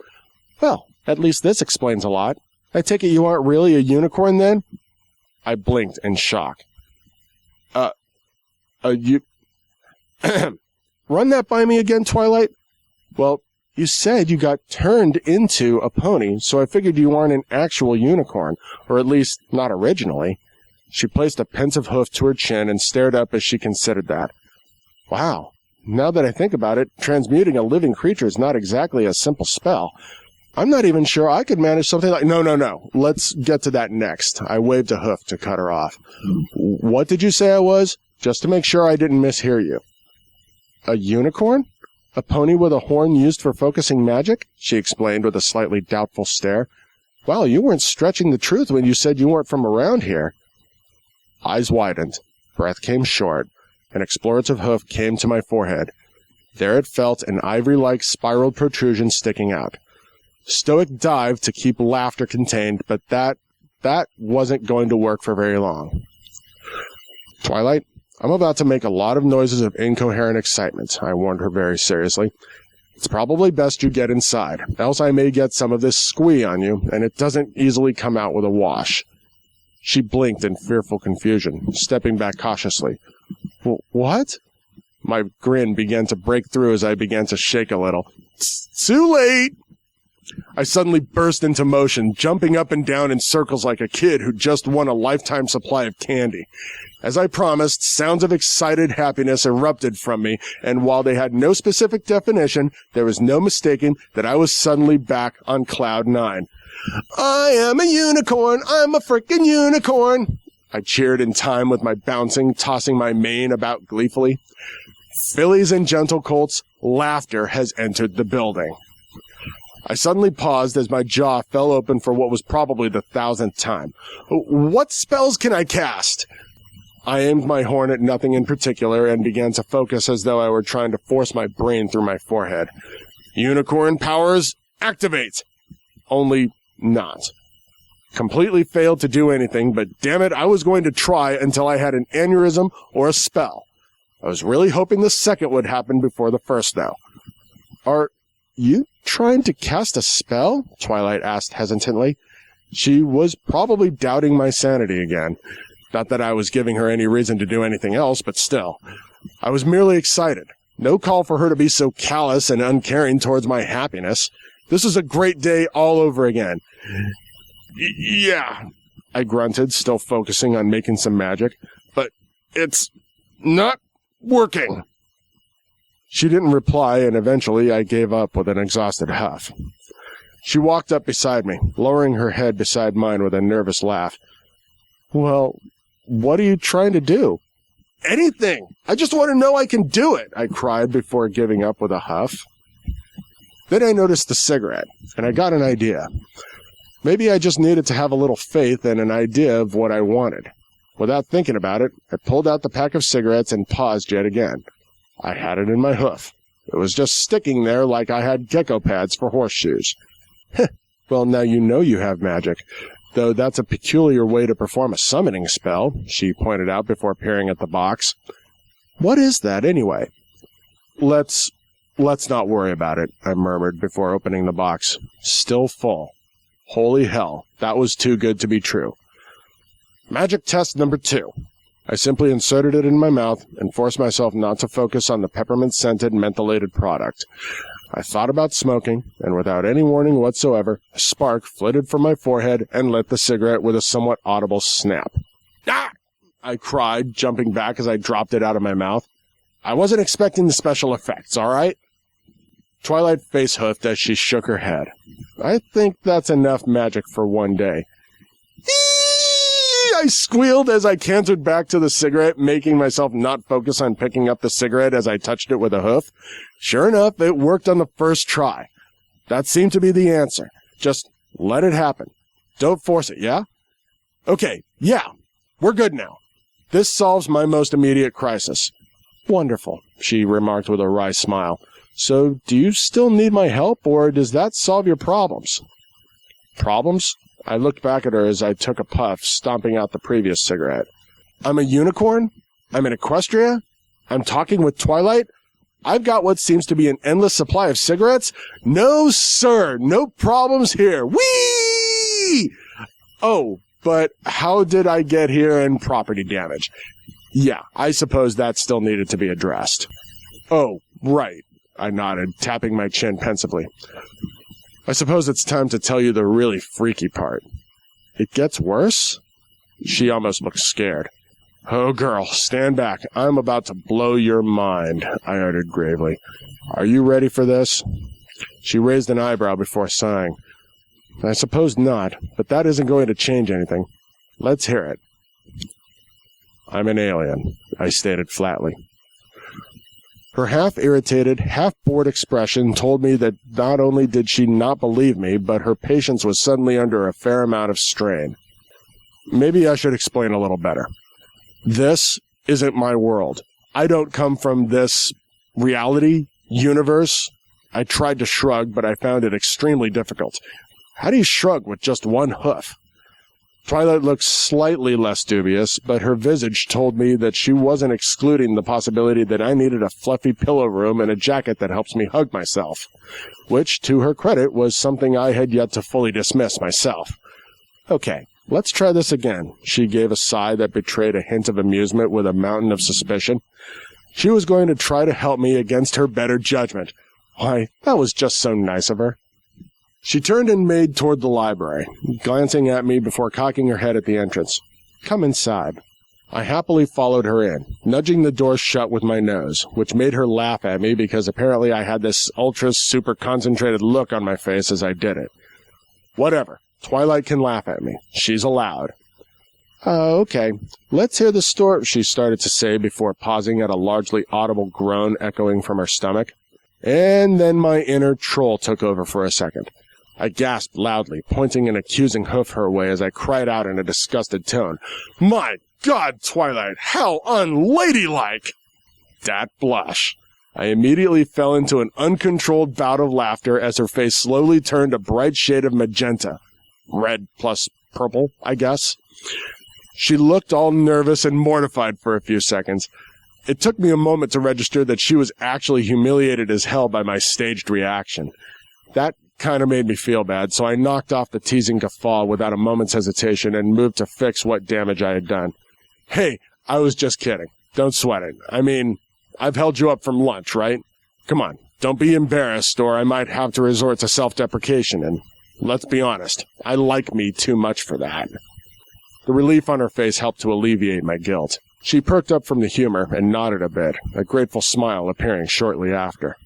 Well, at least this explains a lot. I take it you aren't really a unicorn, then? I blinked in shock. You... Run that by me again, Twilight? Well, you said you got turned into a pony, so I figured you aren't an actual unicorn, or at least not originally. She placed a pensive hoof to her chin and stared up as she considered that. Wow, now that I think about it, transmuting a living creature is not exactly a simple spell. I'm not even sure I could manage something like... No. Let's get to that next. I waved a hoof to cut her off. What did you say I was? Just to make sure I didn't mishear you. A unicorn? A pony with a horn used for focusing magic? She explained with a slightly doubtful stare. Well, you weren't stretching the truth when you said you weren't from around here. Eyes widened. Breath came short. An explorative hoof came to my forehead. There it felt an ivory-like spiraled protrusion sticking out. Stoic dive to keep laughter contained, but that wasn't going to work for very long. Twilight, I'm about to make a lot of noises of incoherent excitement, I warned her very seriously. It's probably best you get inside, else I may get some of this squee on you, and it doesn't easily come out with a wash. She blinked in fearful confusion, stepping back cautiously. What? My grin began to break through as I began to shake a little. Too late! I suddenly burst into motion, jumping up and down in circles like a kid who just won a lifetime supply of candy. As I promised, sounds of excited happiness erupted from me, and while they had no specific definition, there was no mistaking that I was suddenly back on Cloud 9. I am a unicorn! I'm a frickin' unicorn! I cheered in time with my bouncing, tossing my mane about gleefully. Fillies and gentle colts, laughter has entered the building. I suddenly paused as my jaw fell open for what was probably the 1,000th time. What spells can I cast? I aimed my horn at nothing in particular and began to focus as though I were trying to force my brain through my forehead. Unicorn powers, activate! Only not. Completely failed to do anything, but damn it, I was going to try until I had an aneurysm or a spell. I was really hoping the second would happen before the first, though. Are you trying to cast a spell? Twilight asked hesitantly. She was probably doubting my sanity again. Not that I was giving her any reason to do anything else, but still. I was merely excited. No call for her to be so callous and uncaring towards my happiness. This is a great day all over again. Yeah, I grunted, still focusing on making some magic. But it's not working. She didn't reply, and eventually I gave up with an exhausted huff. She walked up beside me, lowering her head beside mine with a nervous laugh. Well, what are you trying to do? Anything! I just want to know I can do it, I cried before giving up with a huff. Then I noticed the cigarette, and I got an idea. Maybe I just needed to have a little faith and an idea of what I wanted. Without thinking about it, I pulled out the pack of cigarettes and paused yet again. I had it in my hoof. It was just sticking there like I had gecko pads for horseshoes. Well, now you know you have magic. Though that's a peculiar way to perform a summoning spell, she pointed out before peering at the box. What is that, anyway? Let's not worry about it, I murmured before opening the box. Still full. Holy hell, that was too good to be true. Magic test number 2. I simply inserted it in my mouth and forced myself not to focus on the peppermint-scented mentholated product. I thought about smoking, and without any warning whatsoever, a spark flitted from my forehead and lit the cigarette with a somewhat audible snap. Ah! I cried, jumping back as I dropped it out of my mouth. I wasn't expecting the special effects, all right? Twilight face-hoofed as she shook her head. I think that's enough magic for one day. I squealed as I cantered back to the cigarette, making myself not focus on picking up the cigarette as I touched it with a hoof. Sure enough, it worked on the first try. That seemed to be the answer. Just let it happen. Don't force it, yeah? Okay, yeah, we're good now. This solves my most immediate crisis. Wonderful, she remarked with a wry smile. So, do you still need my help, or does that solve your problems? Problems? I looked back at her as I took a puff, stomping out the previous cigarette. I'm a unicorn? I'm in Equestria? I'm talking with Twilight? I've got what seems to be an endless supply of cigarettes? No, sir! No problems here! Whee! Oh, but how did I get here and property damage? Yeah, I suppose that still needed to be addressed. Oh, right, I nodded, tapping my chin pensively. I suppose it's time to tell you the really freaky part. It gets worse? She almost looked scared. Oh, girl, stand back. I'm about to blow your mind, I uttered gravely. Are you ready for this? She raised an eyebrow before sighing. I suppose not, but that isn't going to change anything. Let's hear it. I'm an alien, I stated flatly. Her half-irritated, half-bored expression told me that not only did she not believe me, but her patience was suddenly under a fair amount of strain. Maybe I should explain a little better. This isn't my world. I don't come from this reality, universe. I tried to shrug, but I found it extremely difficult. How do you shrug with just one hoof? Twilight looked slightly less dubious, but her visage told me that she wasn't excluding the possibility that I needed a fluffy pillow room and a jacket that helps me hug myself, which, to her credit, was something I had yet to fully dismiss myself. Okay, let's try this again. She gave a sigh that betrayed a hint of amusement with a mountain of suspicion. She was going to try to help me against her better judgment. Why, that was just so nice of her. She turned and made toward the library, glancing at me before cocking her head at the entrance. Come inside. I happily followed her in, nudging the door shut with my nose, which made her laugh at me because apparently I had this ultra-super-concentrated look on my face as I did it. Whatever. Twilight can laugh at me. She's allowed. Okay. Let's hear the story, she started to say before pausing at a largely audible groan echoing from her stomach. And then my inner troll took over for a second. I gasped loudly, pointing an accusing hoof her way as I cried out in a disgusted tone, My God, Twilight, how unladylike! Dat blush. I immediately fell into an uncontrolled bout of laughter as her face slowly turned a bright shade of magenta. Red plus purple, I guess. She looked all nervous and mortified for a few seconds. It took me a moment to register that she was actually humiliated as hell by my staged reaction. That kind of made me feel bad, so I knocked off the teasing guffaw without a moment's hesitation and moved to fix what damage I had done. Hey, I was just kidding. Don't sweat it. I mean, I've held you up from lunch, right? Come on, don't be embarrassed, or I might have to resort to self-deprecation, and let's be honest, I like me too much for that. The relief on her face helped to alleviate my guilt. She perked up from the humor and nodded a bit, a grateful smile appearing shortly after.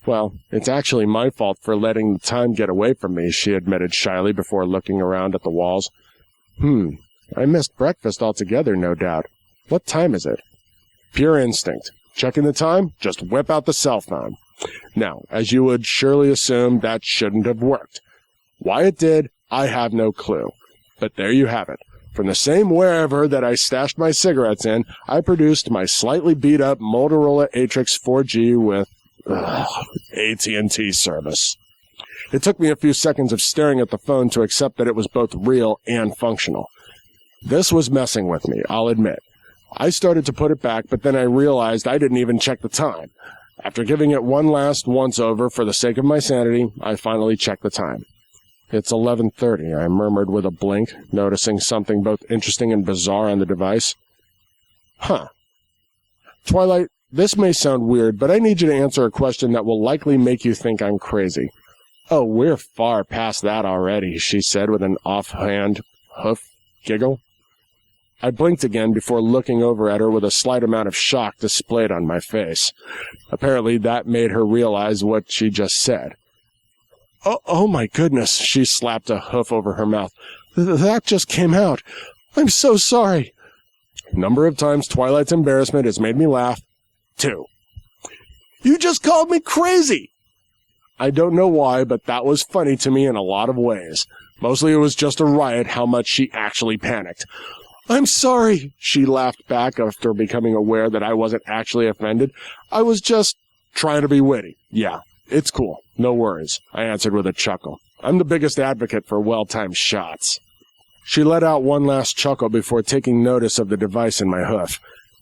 Well, it's actually my fault for letting the time get away from me, she admitted shyly before looking around at the walls. I missed breakfast altogether, no doubt. What time is it? Pure instinct. Checking the time? Just whip out the cell phone. Now, as you would surely assume, that shouldn't have worked. Why it did, I have no clue. But there you have it. From the same wherever that I stashed my cigarettes in, I produced my slightly beat-up Motorola Atrix 4G with AT&T service. It took me a few seconds of staring at the phone to accept that it was both real and functional. This was messing with me, I'll admit. I started to put it back, but then I realized I didn't even check the time. After giving it one last once-over for the sake of my sanity, I finally checked the time. It's 11:30, I murmured with a blink, noticing something both interesting and bizarre on the device. Twilight, this may sound weird, but I need you to answer a question that will likely make you think I'm crazy. Oh, we're far past that already, she said with an offhand hoof giggle. I blinked again before looking over at her with a slight amount of shock displayed on my face. Apparently that made her realize what she just said. Oh my goodness, she slapped a hoof over her mouth. That just came out. I'm so sorry. Number of times Twilight's embarrassment has made me laugh. 2. You just called me crazy! I don't know why, but that was funny to me in a lot of ways. Mostly it was just a riot how much she actually panicked. I'm sorry, she laughed back after becoming aware that I wasn't actually offended. I was just trying to be witty. Yeah, it's cool. No worries, I answered with a chuckle. I'm the biggest advocate for well-timed shots. She let out one last chuckle before taking notice of the device in my hoof.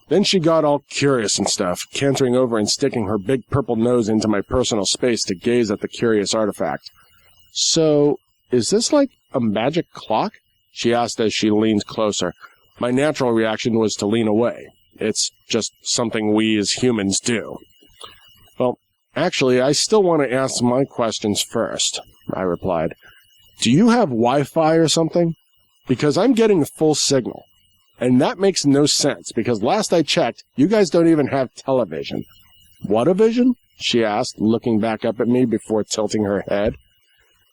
Then she got all curious and stuff, cantering over and sticking her big purple nose into my personal space to gaze at the curious artifact. So, is this like a magic clock? She asked as she leaned closer. My natural reaction was to lean away. It's just something we as humans do. Well, actually, I still want to ask my questions first, I replied. Do you have Wi-Fi or something? Because I'm getting a full signal. And that makes no sense, because last I checked, you guys don't even have television. What-a-vision? She asked, looking back up at me before tilting her head.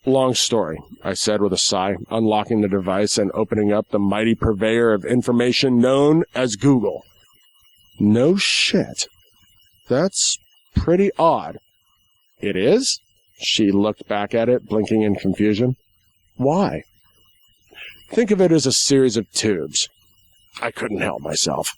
Long story, I said with a sigh, unlocking the device and opening up the mighty purveyor of information known as Google. No shit. That's pretty odd. It is? She looked back at it, blinking in confusion. Why? Think of it as a series of tubes. I couldn't help myself.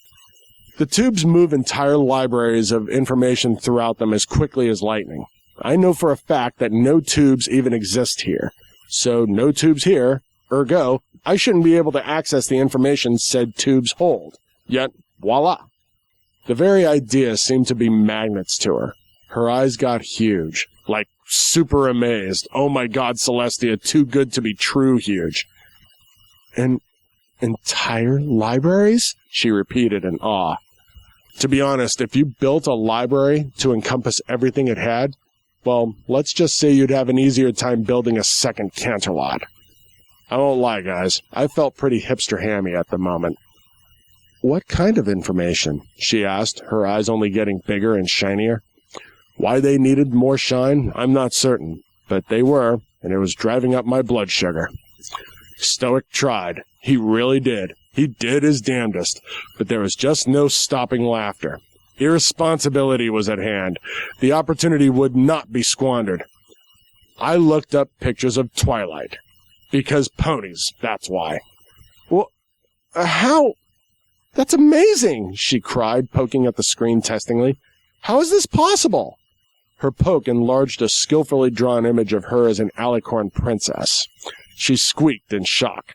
The tubes move entire libraries of information throughout them as quickly as lightning. I know for a fact that no tubes even exist here. So no tubes here, ergo, I shouldn't be able to access the information said tubes hold. Yet, voila. The very idea seemed to be magnets to her. Her eyes got huge, like super amazed. Oh my God, Celestia, too good to be true huge. Entire libraries? She repeated in awe. To be honest, if you built a library to encompass everything it had, well, let's just say you'd have an easier time building a second Canterlot. I won't lie, guys. I felt pretty hipster-hammy at the moment. What kind of information? She asked, her eyes only getting bigger and shinier. Why they needed more shine, I'm not certain, but they were, and it was driving up my blood sugar. Stoic tried. He really did. He did his damnedest, but there was just no stopping laughter. Irresponsibility was at hand. The opportunity would not be squandered. I looked up pictures of Twilight. Because ponies, that's why. Well, how? That's amazing, she cried, poking at the screen testingly. How is this possible? Her poke enlarged a skillfully drawn image of her as an alicorn princess. She squeaked in shock.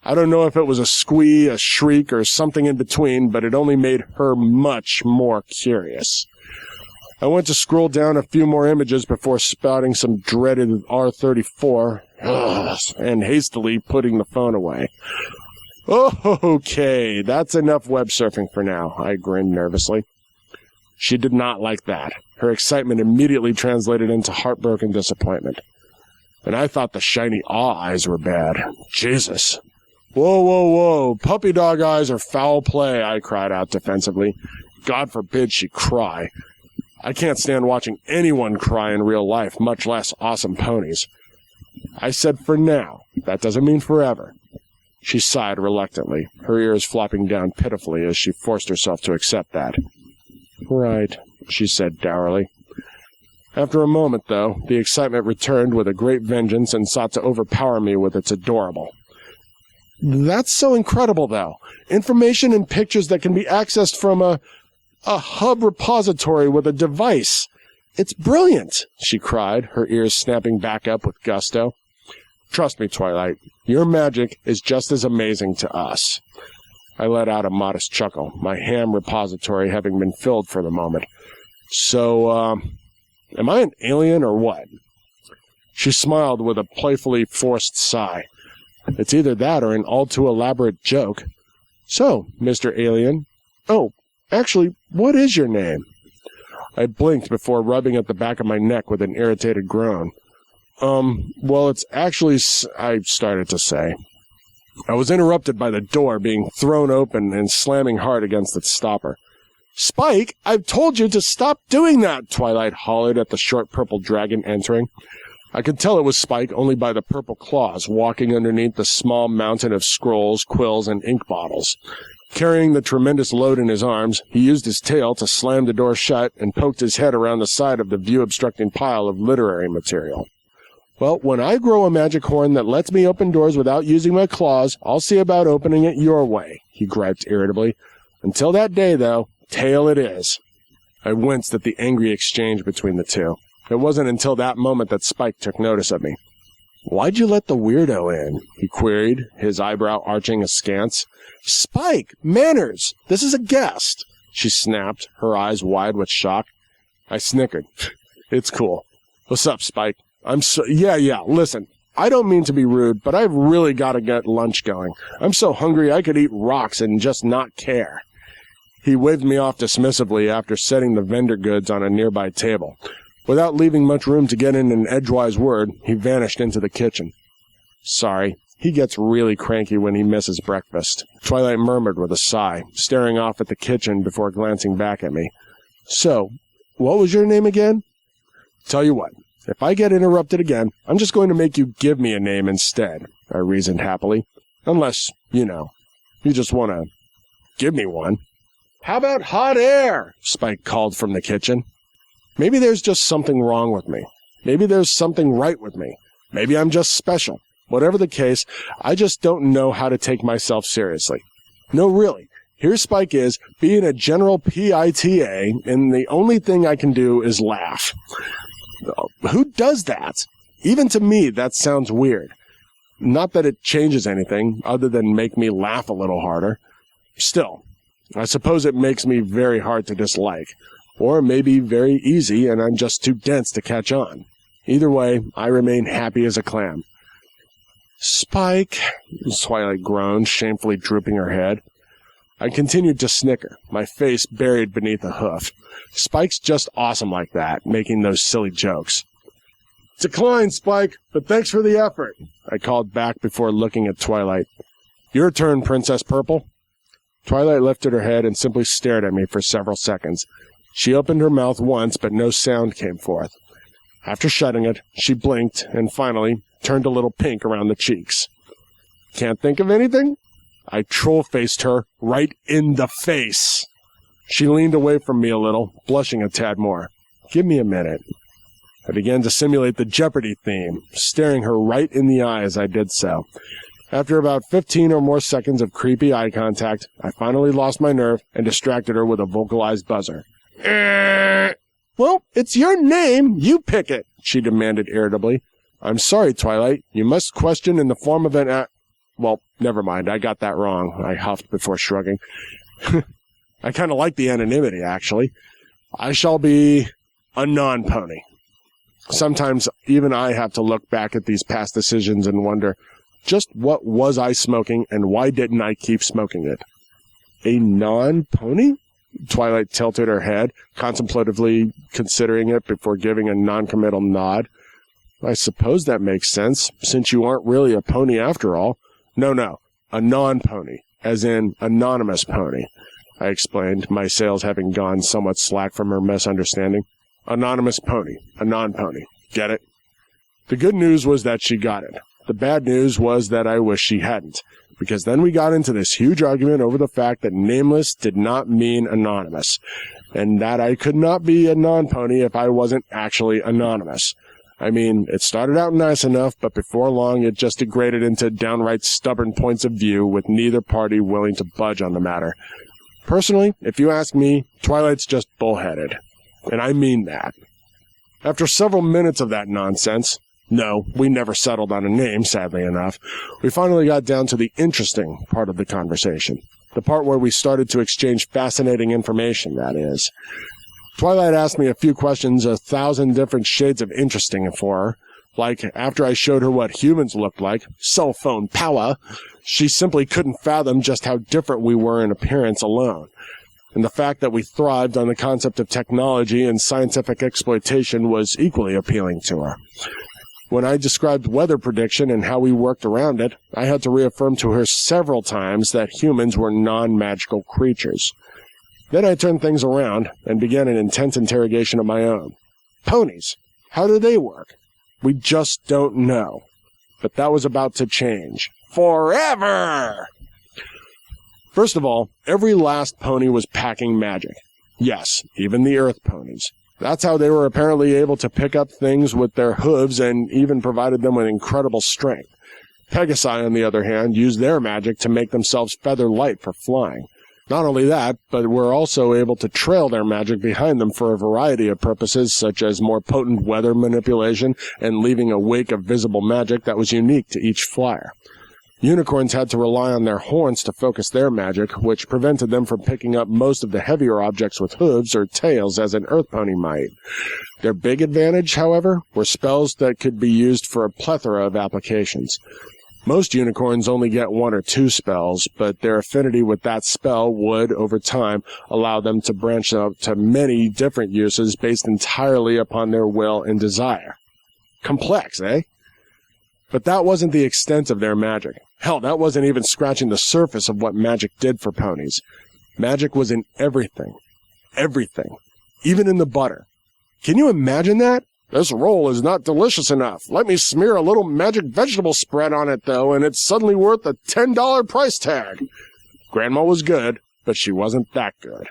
I don't know if it was a squee, a shriek, or something in between, but it only made her much more curious. I went to scroll down a few more images before spouting some dreaded R34, and hastily putting the phone away. Okay, that's enough web surfing for now, I grinned nervously. She did not like that. Her excitement immediately translated into heartbroken disappointment. And I thought the shiny awe eyes were bad. Jesus. Whoa. Puppy dog eyes are foul play, I cried out defensively. God forbid she cry. I can't stand watching anyone cry in real life, much less awesome ponies. I said for now. That doesn't mean forever. She sighed reluctantly, her ears flopping down pitifully as she forced herself to accept that. Right, she said dourly. After a moment, though, the excitement returned with a great vengeance and sought to overpower me with its adorable. That's so incredible, though. Information and pictures that can be accessed from a hub repository with a device. It's brilliant, she cried, her ears snapping back up with gusto. Trust me, Twilight, your magic is just as amazing to us. I let out a modest chuckle, my ham repository having been filled for the moment. So, am I an alien or what? She smiled with a playfully forced sigh. It's either that or an all-too-elaborate joke. So, Mr. Alien. Oh, actually, what is your name? I blinked before rubbing at the back of my neck with an irritated groan. Well, it's actually, I started to say. I was interrupted by the door being thrown open and slamming hard against its stopper. Spike, I've told you to stop doing that, Twilight hollered at the short purple dragon entering. I could tell it was Spike only by the purple claws walking underneath the small mountain of scrolls, quills, and ink bottles. Carrying the tremendous load in his arms, he used his tail to slam the door shut and poked his head around the side of the view-obstructing pile of literary material. Well, when I grow a magic horn that lets me open doors without using my claws, I'll see about opening it your way, he griped irritably. Until that day, though, tail it is. I winced at the angry exchange between the two. It wasn't until that moment that Spike took notice of me. Why'd you let the weirdo in? He queried, his eyebrow arching askance. Spike! Manners! This is a guest! She snapped, her eyes wide with shock. I snickered. It's cool. What's up, Spike? Yeah, listen. I don't mean to be rude, but I've really got to get lunch going. I'm so hungry I could eat rocks and just not care. He waved me off dismissively after setting the vendor goods on a nearby table. Without leaving much room to get in an edgewise word, he vanished into the kitchen. Sorry, he gets really cranky when he misses breakfast, Twilight murmured with a sigh, staring off at the kitchen before glancing back at me. So, what was your name again? Tell you what, if I get interrupted again, I'm just going to make you give me a name instead, I reasoned happily. Unless, you just want to give me one. How about hot air? Spike called from the kitchen. Maybe there's just something wrong with me. Maybe there's something right with me. Maybe I'm just special. Whatever the case, I just don't know how to take myself seriously. No, really. Here Spike is, being a general PITA, and the only thing I can do is laugh. Who does that? Even to me, that sounds weird. Not that it changes anything, other than make me laugh a little harder. Still, I suppose it makes me very hard to dislike. Or maybe very easy, and I'm just too dense to catch on. Either way, I remain happy as a clam. Spike, Twilight groaned, shamefully drooping her head. I continued to snicker, my face buried beneath a hoof. Spike's just awesome like that, making those silly jokes. Decline, Spike, but thanks for the effort, I called back before looking at Twilight. Your turn, Princess Purple. Twilight lifted her head and simply stared at me for several seconds. She opened her mouth once, but no sound came forth. After shutting it, she blinked and finally turned a little pink around the cheeks. Can't think of anything? I troll-faced her right in the face. She leaned away from me a little, blushing a tad more. Give me a minute. I began to simulate the Jeopardy theme, staring her right in the eye as I did so. After about 15 or more seconds of creepy eye contact, I finally lost my nerve and distracted her with a vocalized buzzer. Well, it's your name. You pick it, she demanded irritably. I'm sorry, Twilight. You must question in the form of an Well, never mind. I got that wrong, I huffed before shrugging. I kind of like the anonymity, actually. I shall be a non-pony. Sometimes even I have to look back at these past decisions and wonder, just what was I smoking and why didn't I keep smoking it? A non-pony? Twilight tilted her head, contemplatively considering it before giving a non-committal nod. I suppose that makes sense, since you aren't really a pony after all. No, a non-pony, as in anonymous pony, I explained, my sails having gone somewhat slack from her misunderstanding. Anonymous pony, a non-pony. Get it? The good news was that she got it. The bad news was that I wish she hadn't, because then we got into this huge argument over the fact that nameless did not mean anonymous. and that I could not be a non-pony if I wasn't actually anonymous. I mean, it started out nice enough, but before long it just degraded into downright stubborn points of view with neither party willing to budge on the matter. Personally, if you ask me, Twilight's just bullheaded. And I mean that. After several minutes of that nonsense, no, we never settled on a name, sadly enough, we finally got down to the interesting part of the conversation. The part where we started to exchange fascinating information, that is. Twilight asked me a few questions, 1,000 different shades of interesting for her. Like, after I showed her what humans looked like, cell phone power, she simply couldn't fathom just how different we were in appearance alone. And the fact that we thrived on the concept of technology and scientific exploitation was equally appealing to her. When I described weather prediction and how we worked around it, I had to reaffirm to her several times that humans were non-magical creatures. Then I turned things around and began an intense interrogation of my own. Ponies, how do they work? We just don't know. But that was about to change. Forever! First of all, every last pony was packing magic. Yes, even the earth ponies. That's how they were apparently able to pick up things with their hooves and even provided them with incredible strength. Pegasi, on the other hand, used their magic to make themselves feather light for flying. Not only that, but were also able to trail their magic behind them for a variety of purposes, such as more potent weather manipulation and leaving a wake of visible magic that was unique to each flyer. Unicorns had to rely on their horns to focus their magic, which prevented them from picking up most of the heavier objects with hooves or tails as an earth pony might. Their big advantage, however, were spells that could be used for a plethora of applications. Most unicorns only get 1 or 2 spells, but their affinity with that spell would, over time, allow them to branch out to many different uses based entirely upon their will and desire. Complex, eh? But that wasn't the extent of their magic. Hell, that wasn't even scratching the surface of what magic did for ponies. Magic was in everything. Everything. Even in the butter. Can you imagine that? This roll is not delicious enough. Let me smear a little magic vegetable spread on it, though, and it's suddenly worth a $10 price tag. Grandma was good, but she wasn't that good.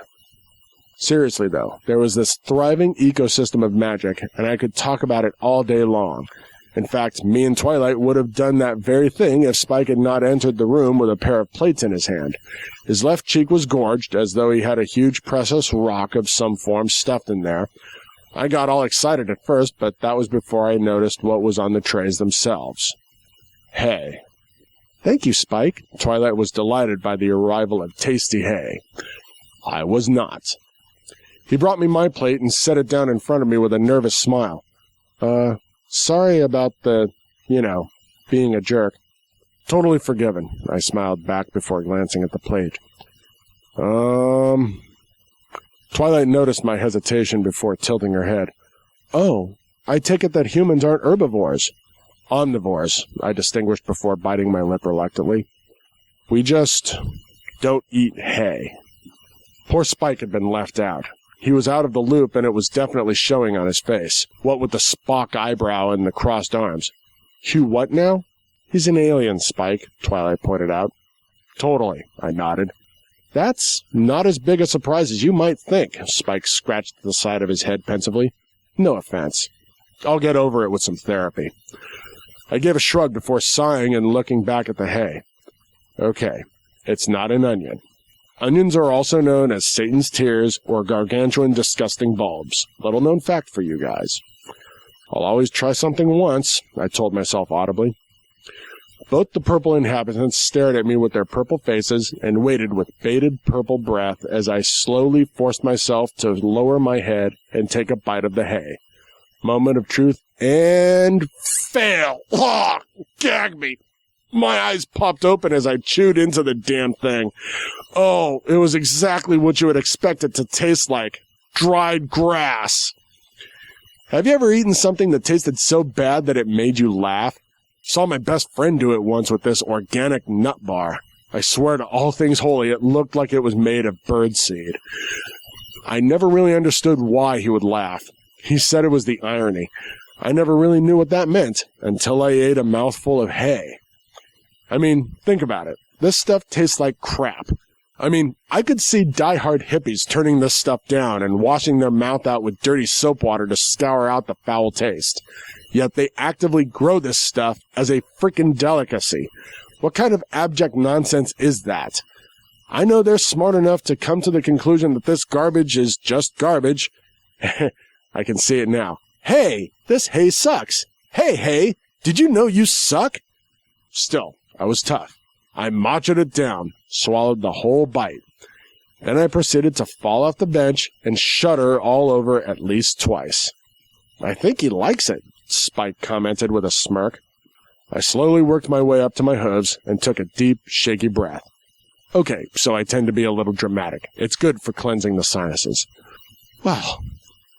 Seriously, though, there was this thriving ecosystem of magic, and I could talk about it all day long. In fact, me and Twilight would have done that very thing if Spike had not entered the room with a pair of plates in his hand. His left cheek was gorged, as though he had a huge precious rock of some form stuffed in there. I got all excited at first, but that was before I noticed what was on the trays themselves. Hay. Thank you, Spike. Twilight was delighted by the arrival of tasty hay. I was not. He brought me my plate and set it down in front of me with a nervous smile. Sorry about being a jerk. Totally forgiven, I smiled back before glancing at the plate. Twilight noticed my hesitation before tilting her head. Oh, I take it that humans aren't herbivores. Omnivores, I distinguished before biting my lip reluctantly. We just don't eat hay. Poor Spike had been left out. He was out of the loop, and it was definitely showing on his face, what with the Spock eyebrow and the crossed arms. Hugh what now? He's an alien, Spike, Twilight pointed out. Totally, I nodded. That's not as big a surprise as you might think, Spike scratched the side of his head pensively. No offense. I'll get over it with some therapy. I gave a shrug before sighing and looking back at the hay. Okay, it's not an onion. Onions are also known as Satan's tears or gargantuan disgusting bulbs. Little-known fact for you guys. I'll always try something once, I told myself audibly. Both the purple inhabitants stared at me with their purple faces and waited with bated purple breath as I slowly forced myself to lower my head and take a bite of the hay. Moment of truth and fail! Ah! Gag me! My eyes popped open as I chewed into the damn thing. Oh, it was exactly what you would expect it to taste like. Dried grass. Have you ever eaten something that tasted so bad that it made you laugh? Saw my best friend do it once with this organic nut bar. I swear to all things holy, it looked like it was made of birdseed. I never really understood why he would laugh. He said it was the irony. I never really knew what that meant until I ate a mouthful of hay. I mean, think about it. This stuff tastes like crap. I mean, I could see diehard hippies turning this stuff down and washing their mouth out with dirty soap water to scour out the foul taste. Yet they actively grow this stuff as a freaking delicacy. What kind of abject nonsense is that? I know they're smart enough to come to the conclusion that this garbage is just garbage. I can see it now. Hey, this hay sucks. Hey, hay, did you know you suck? Still, I was tough. I machoed it down, swallowed the whole bite. Then I proceeded to fall off the bench and shudder all over at least twice. I think he likes it, Spike commented with a smirk. I slowly worked my way up to my hooves and took a deep, shaky breath. Okay, so I tend to be a little dramatic. It's good for cleansing the sinuses. Well,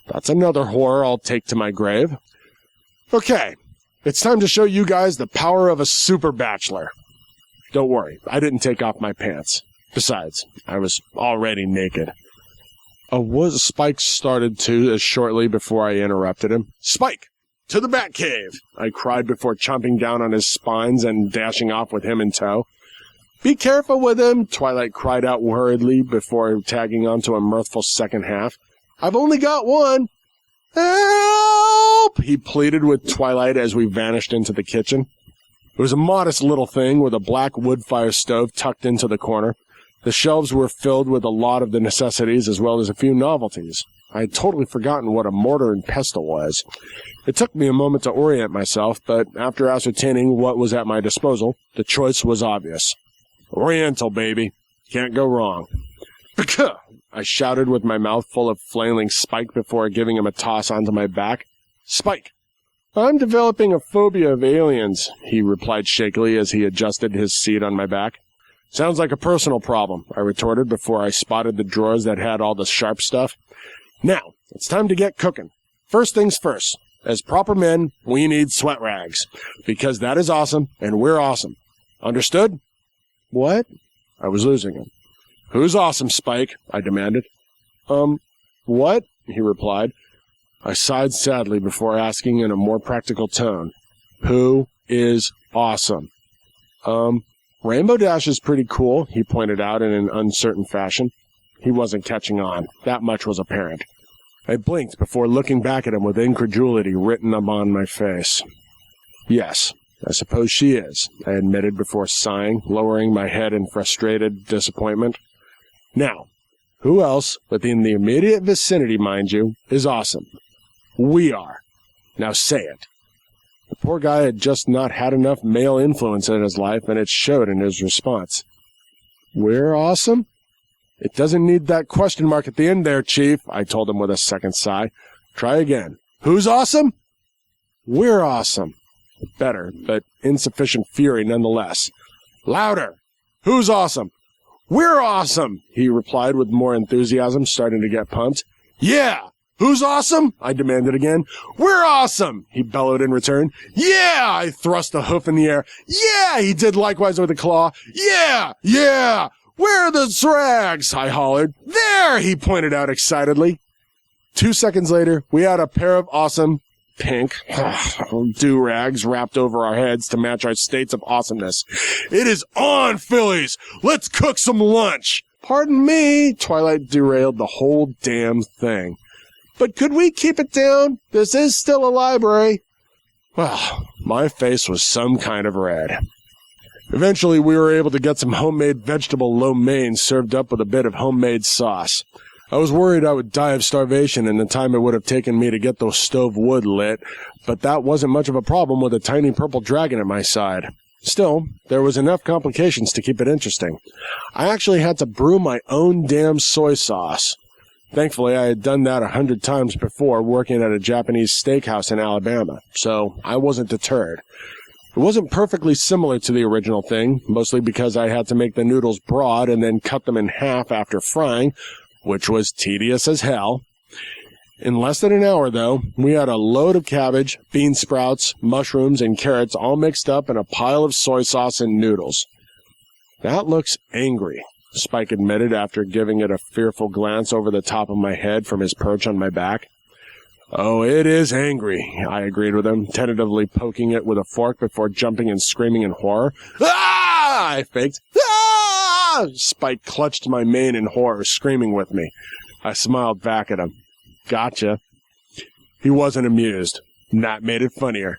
that's another horror I'll take to my grave. Okay, it's time to show you guys the power of a super bachelor. Don't worry, I didn't take off my pants. Besides, I was already naked. Spike started to shortly before I interrupted him. Spike, to the Batcave! I cried before chomping down on his spines and dashing off with him in tow. Be careful with him, Twilight cried out worriedly before tagging onto a mirthful second half. I've only got one. Help! He pleaded with Twilight as we vanished into the kitchen. It was a modest little thing with a black wood-fire stove tucked into the corner. The shelves were filled with a lot of the necessities as well as a few novelties. I had totally forgotten what a mortar and pestle was. It took me a moment to orient myself, but after ascertaining what was at my disposal, the choice was obvious. Oriental, baby. Can't go wrong. Pekah! I shouted with my mouth full of flailing Spike before giving him a toss onto my back. Spike! I'm developing a phobia of aliens, he replied shakily as he adjusted his seat on my back. Sounds like a personal problem, I retorted before I spotted the drawers that had all the sharp stuff. Now, it's time to get cooking. First things first. As proper men, we need sweat rags, because that is awesome, and we're awesome. Understood? What? I was losing him. Who's awesome, Spike? I demanded. What? He replied. I sighed sadly before asking in a more practical tone. Who is awesome? Rainbow Dash is pretty cool, he pointed out in an uncertain fashion. He wasn't catching on. That much was apparent. I blinked before looking back at him with incredulity written upon my face. Yes, I suppose she is, I admitted before sighing, lowering my head in frustrated disappointment. Now, who else, within the immediate vicinity, mind you, is awesome? We are. Now say it. The poor guy had just not had enough male influence in his life, and it showed in his response. We're awesome? It doesn't need that question mark at the end there, Chief, I told him with a second sigh. Try again. Who's awesome? We're awesome. Better, but insufficient fury nonetheless. Louder. Who's awesome? We're awesome, he replied with more enthusiasm, starting to get pumped. Yeah! Who's awesome? I demanded again. We're awesome, he bellowed in return. Yeah! I thrust a hoof in the air. Yeah! He did likewise with a claw. Yeah! Yeah! Where are the rags? I hollered. There! He pointed out excitedly. 2 seconds later, we had a pair of awesome pink do-rags wrapped over our heads to match our states of awesomeness. It is on, Phillies! Let's cook some lunch! Pardon me, Twilight derailed the whole damn thing. But could we keep it down? This is still a library. Well, my face was some kind of red. Eventually, we were able to get some homemade vegetable lo mein served up with a bit of homemade sauce. I was worried I would die of starvation in the time it would have taken me to get the stove wood lit, but that wasn't much of a problem with a tiny purple dragon at my side. Still, there was enough complications to keep it interesting. I actually had to brew my own damn soy sauce. Thankfully, I had done that 100 times before working at a Japanese steakhouse in Alabama, so I wasn't deterred. It wasn't perfectly similar to the original thing, mostly because I had to make the noodles broad and then cut them in half after frying, which was tedious as hell. In less than an hour, though, we had a load of cabbage, bean sprouts, mushrooms, and carrots all mixed up in a pile of soy sauce and noodles. That looks angry, Spike admitted after giving it a fearful glance over the top of my head from his perch on my back. Oh, it is angry, I agreed with him, tentatively poking it with a fork before jumping and screaming in horror. Ah! I faked. Ah! Ah! Spike clutched my mane in horror, screaming with me. I smiled back at him. Gotcha. He wasn't amused. That made it funnier.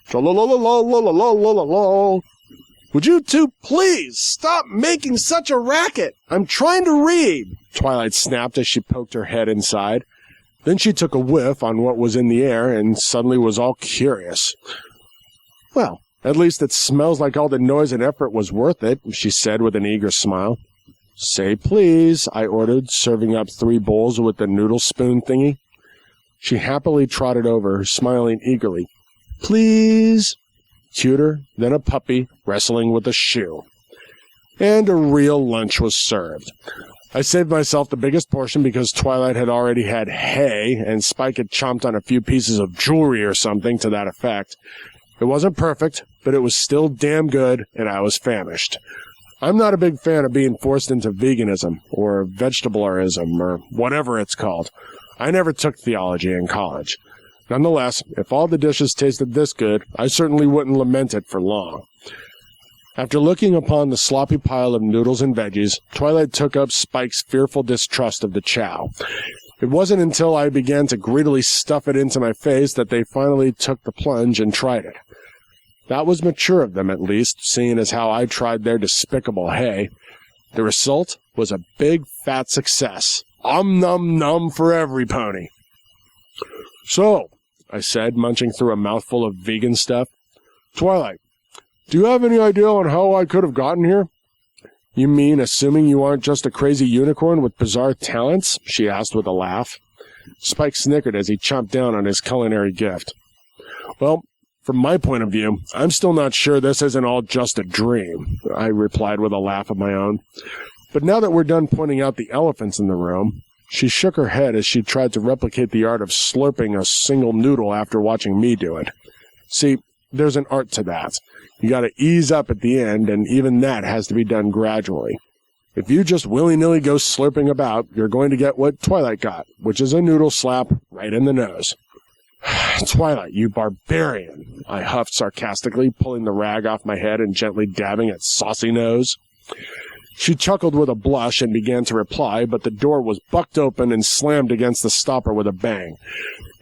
Would you two please stop making such a racket? I'm trying to read, Twilight snapped as she poked her head inside. Then she took a whiff on what was in the air and suddenly was all curious. Well, at least it smells like all the noise and effort was worth it, she said with an eager smile. Say please, I ordered, serving up 3 bowls with the noodle spoon thingy. She happily trotted over, smiling eagerly. Please. Cuter than a puppy wrestling with a shoe. And a real lunch was served. I saved myself the biggest portion because Twilight had already had hay, and Spike had chomped on a few pieces of jewelry or something to that effect. It wasn't perfect, but it was still damn good, and I was famished. I'm not a big fan of being forced into veganism, or vegetableism, or whatever it's called. I never took theology in college. Nonetheless, if all the dishes tasted this good, I certainly wouldn't lament it for long. After looking upon the sloppy pile of noodles and veggies, Twilight took up Spike's fearful distrust of the chow. It wasn't until I began to greedily stuff it into my face that they finally took the plunge and tried it. That was mature of them, at least, seeing as how I tried their despicable hay. The result was a big, fat success. Nom-nom-nom for every pony. So, I said, munching through a mouthful of vegan stuff. Twilight, do you have any idea on how I could have gotten here? You mean assuming you aren't just a crazy unicorn with bizarre talents? She asked with a laugh. Spike snickered as he chomped down on his culinary gift. Well, from my point of view, I'm still not sure this isn't all just a dream, I replied with a laugh of my own. But now that we're done pointing out the elephants in the room... She shook her head as she tried to replicate the art of slurping a single noodle after watching me do it. See, there's an art to that. You gotta ease up at the end, and even that has to be done gradually. If you just willy-nilly go slurping about, you're going to get what Twilight got, which is a noodle slap right in the nose. Twilight, you barbarian, I huffed sarcastically, pulling the rag off my head and gently dabbing at saucy nose. She chuckled with a blush and began to reply, but the door was bucked open and slammed against the stopper with a bang.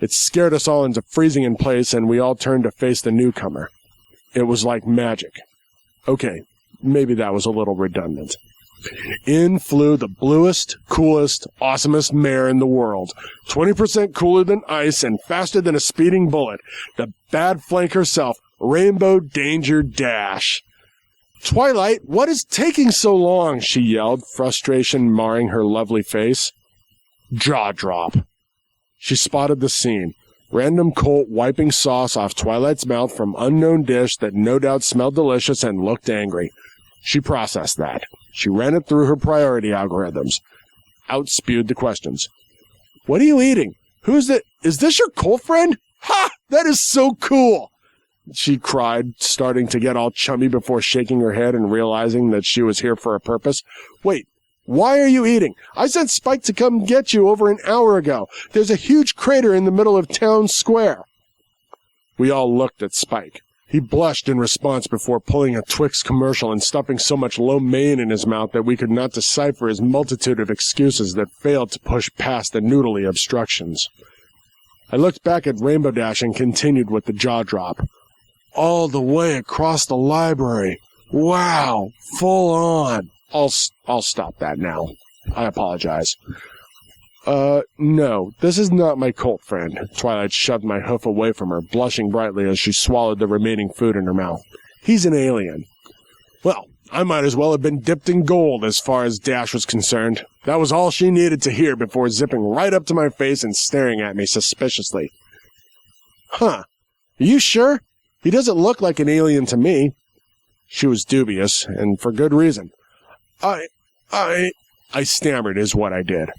It scared us all into freezing in place, and we all turned to face the newcomer. It was like magic. Okay, maybe that was a little redundant. In flew the bluest, coolest, awesomest mare in the world, 20% cooler than ice and faster than a speeding bullet, the bad flank herself, Rainbow Danger Dash. Twilight, what is taking so long? She yelled, frustration marring her lovely face. Jaw drop. She spotted the scene. Random Colt wiping sauce off Twilight's mouth from unknown dish that no doubt smelled delicious and looked angry. She processed that. She ran it through her priority algorithms. Out spewed the questions. What are you eating? Who's that? Is this your Colt friend? Ha! That is so cool! She cried, starting to get all chummy before shaking her head and realizing that she was here for a purpose. Wait, why are you eating? I sent Spike to come get you over an hour ago. There's a huge crater in the middle of town square. We all looked at Spike. He blushed in response before pulling a Twix commercial and stuffing so much lo mein in his mouth that we could not decipher his multitude of excuses that failed to push past the noodly obstructions. I looked back at Rainbow Dash and continued with the jaw drop. All the way across the library. Wow, full on. I'll stop that now. I apologize. No, this is not my Colt friend. Twilight shoved my hoof away from her, blushing brightly as she swallowed the remaining food in her mouth. He's an alien. Well, I might as well have been dipped in gold as far as Dash was concerned. That was all she needed to hear before zipping right up to my face and staring at me suspiciously. Huh. Are you sure? He doesn't look like an alien to me. She was dubious, and for good reason. I stammered is what I did.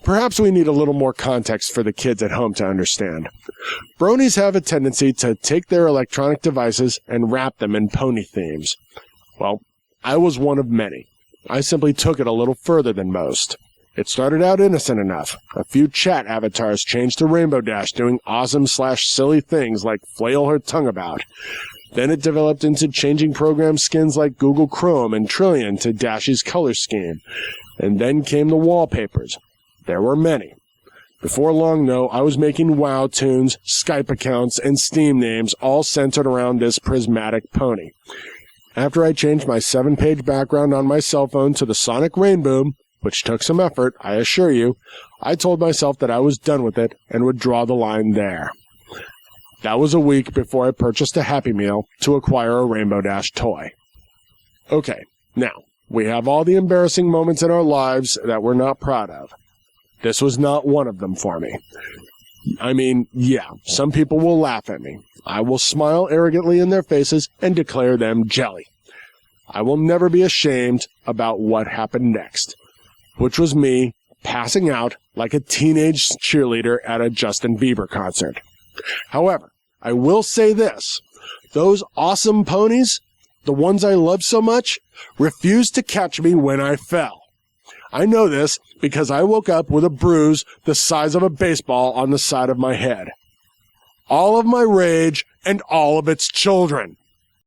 Perhaps we need a little more context for the kids at home to understand. Bronies have a tendency to take their electronic devices and wrap them in pony themes. Well, I was one of many. I simply took it a little further than most. It started out innocent enough. A few chat avatars changed to Rainbow Dash doing awesome/silly things like flail her tongue about. Then it developed into changing program skins like Google Chrome and Trillion to Dashy's color scheme. And then came the wallpapers. There were many. Before long, though, I was making WoW tunes, Skype accounts, and Steam names all centered around this prismatic pony. After I changed my 7-page background on my cell phone to the Sonic Rainbow, which took some effort, I assure you, I told myself that I was done with it and would draw the line there. That was a week before I purchased a Happy Meal to acquire a Rainbow Dash toy. Okay, now, we have all the embarrassing moments in our lives that we're not proud of. This was not one of them for me. I mean, yeah, some people will laugh at me. I will smile arrogantly in their faces and declare them jelly. I will never be ashamed about what happened next, which was me passing out like a teenage cheerleader at a Justin Bieber concert. However, I will say this. Those awesome ponies, the ones I love so much, refused to catch me when I fell. I know this because I woke up with a bruise the size of a baseball on the side of my head. All of my rage and all of its children.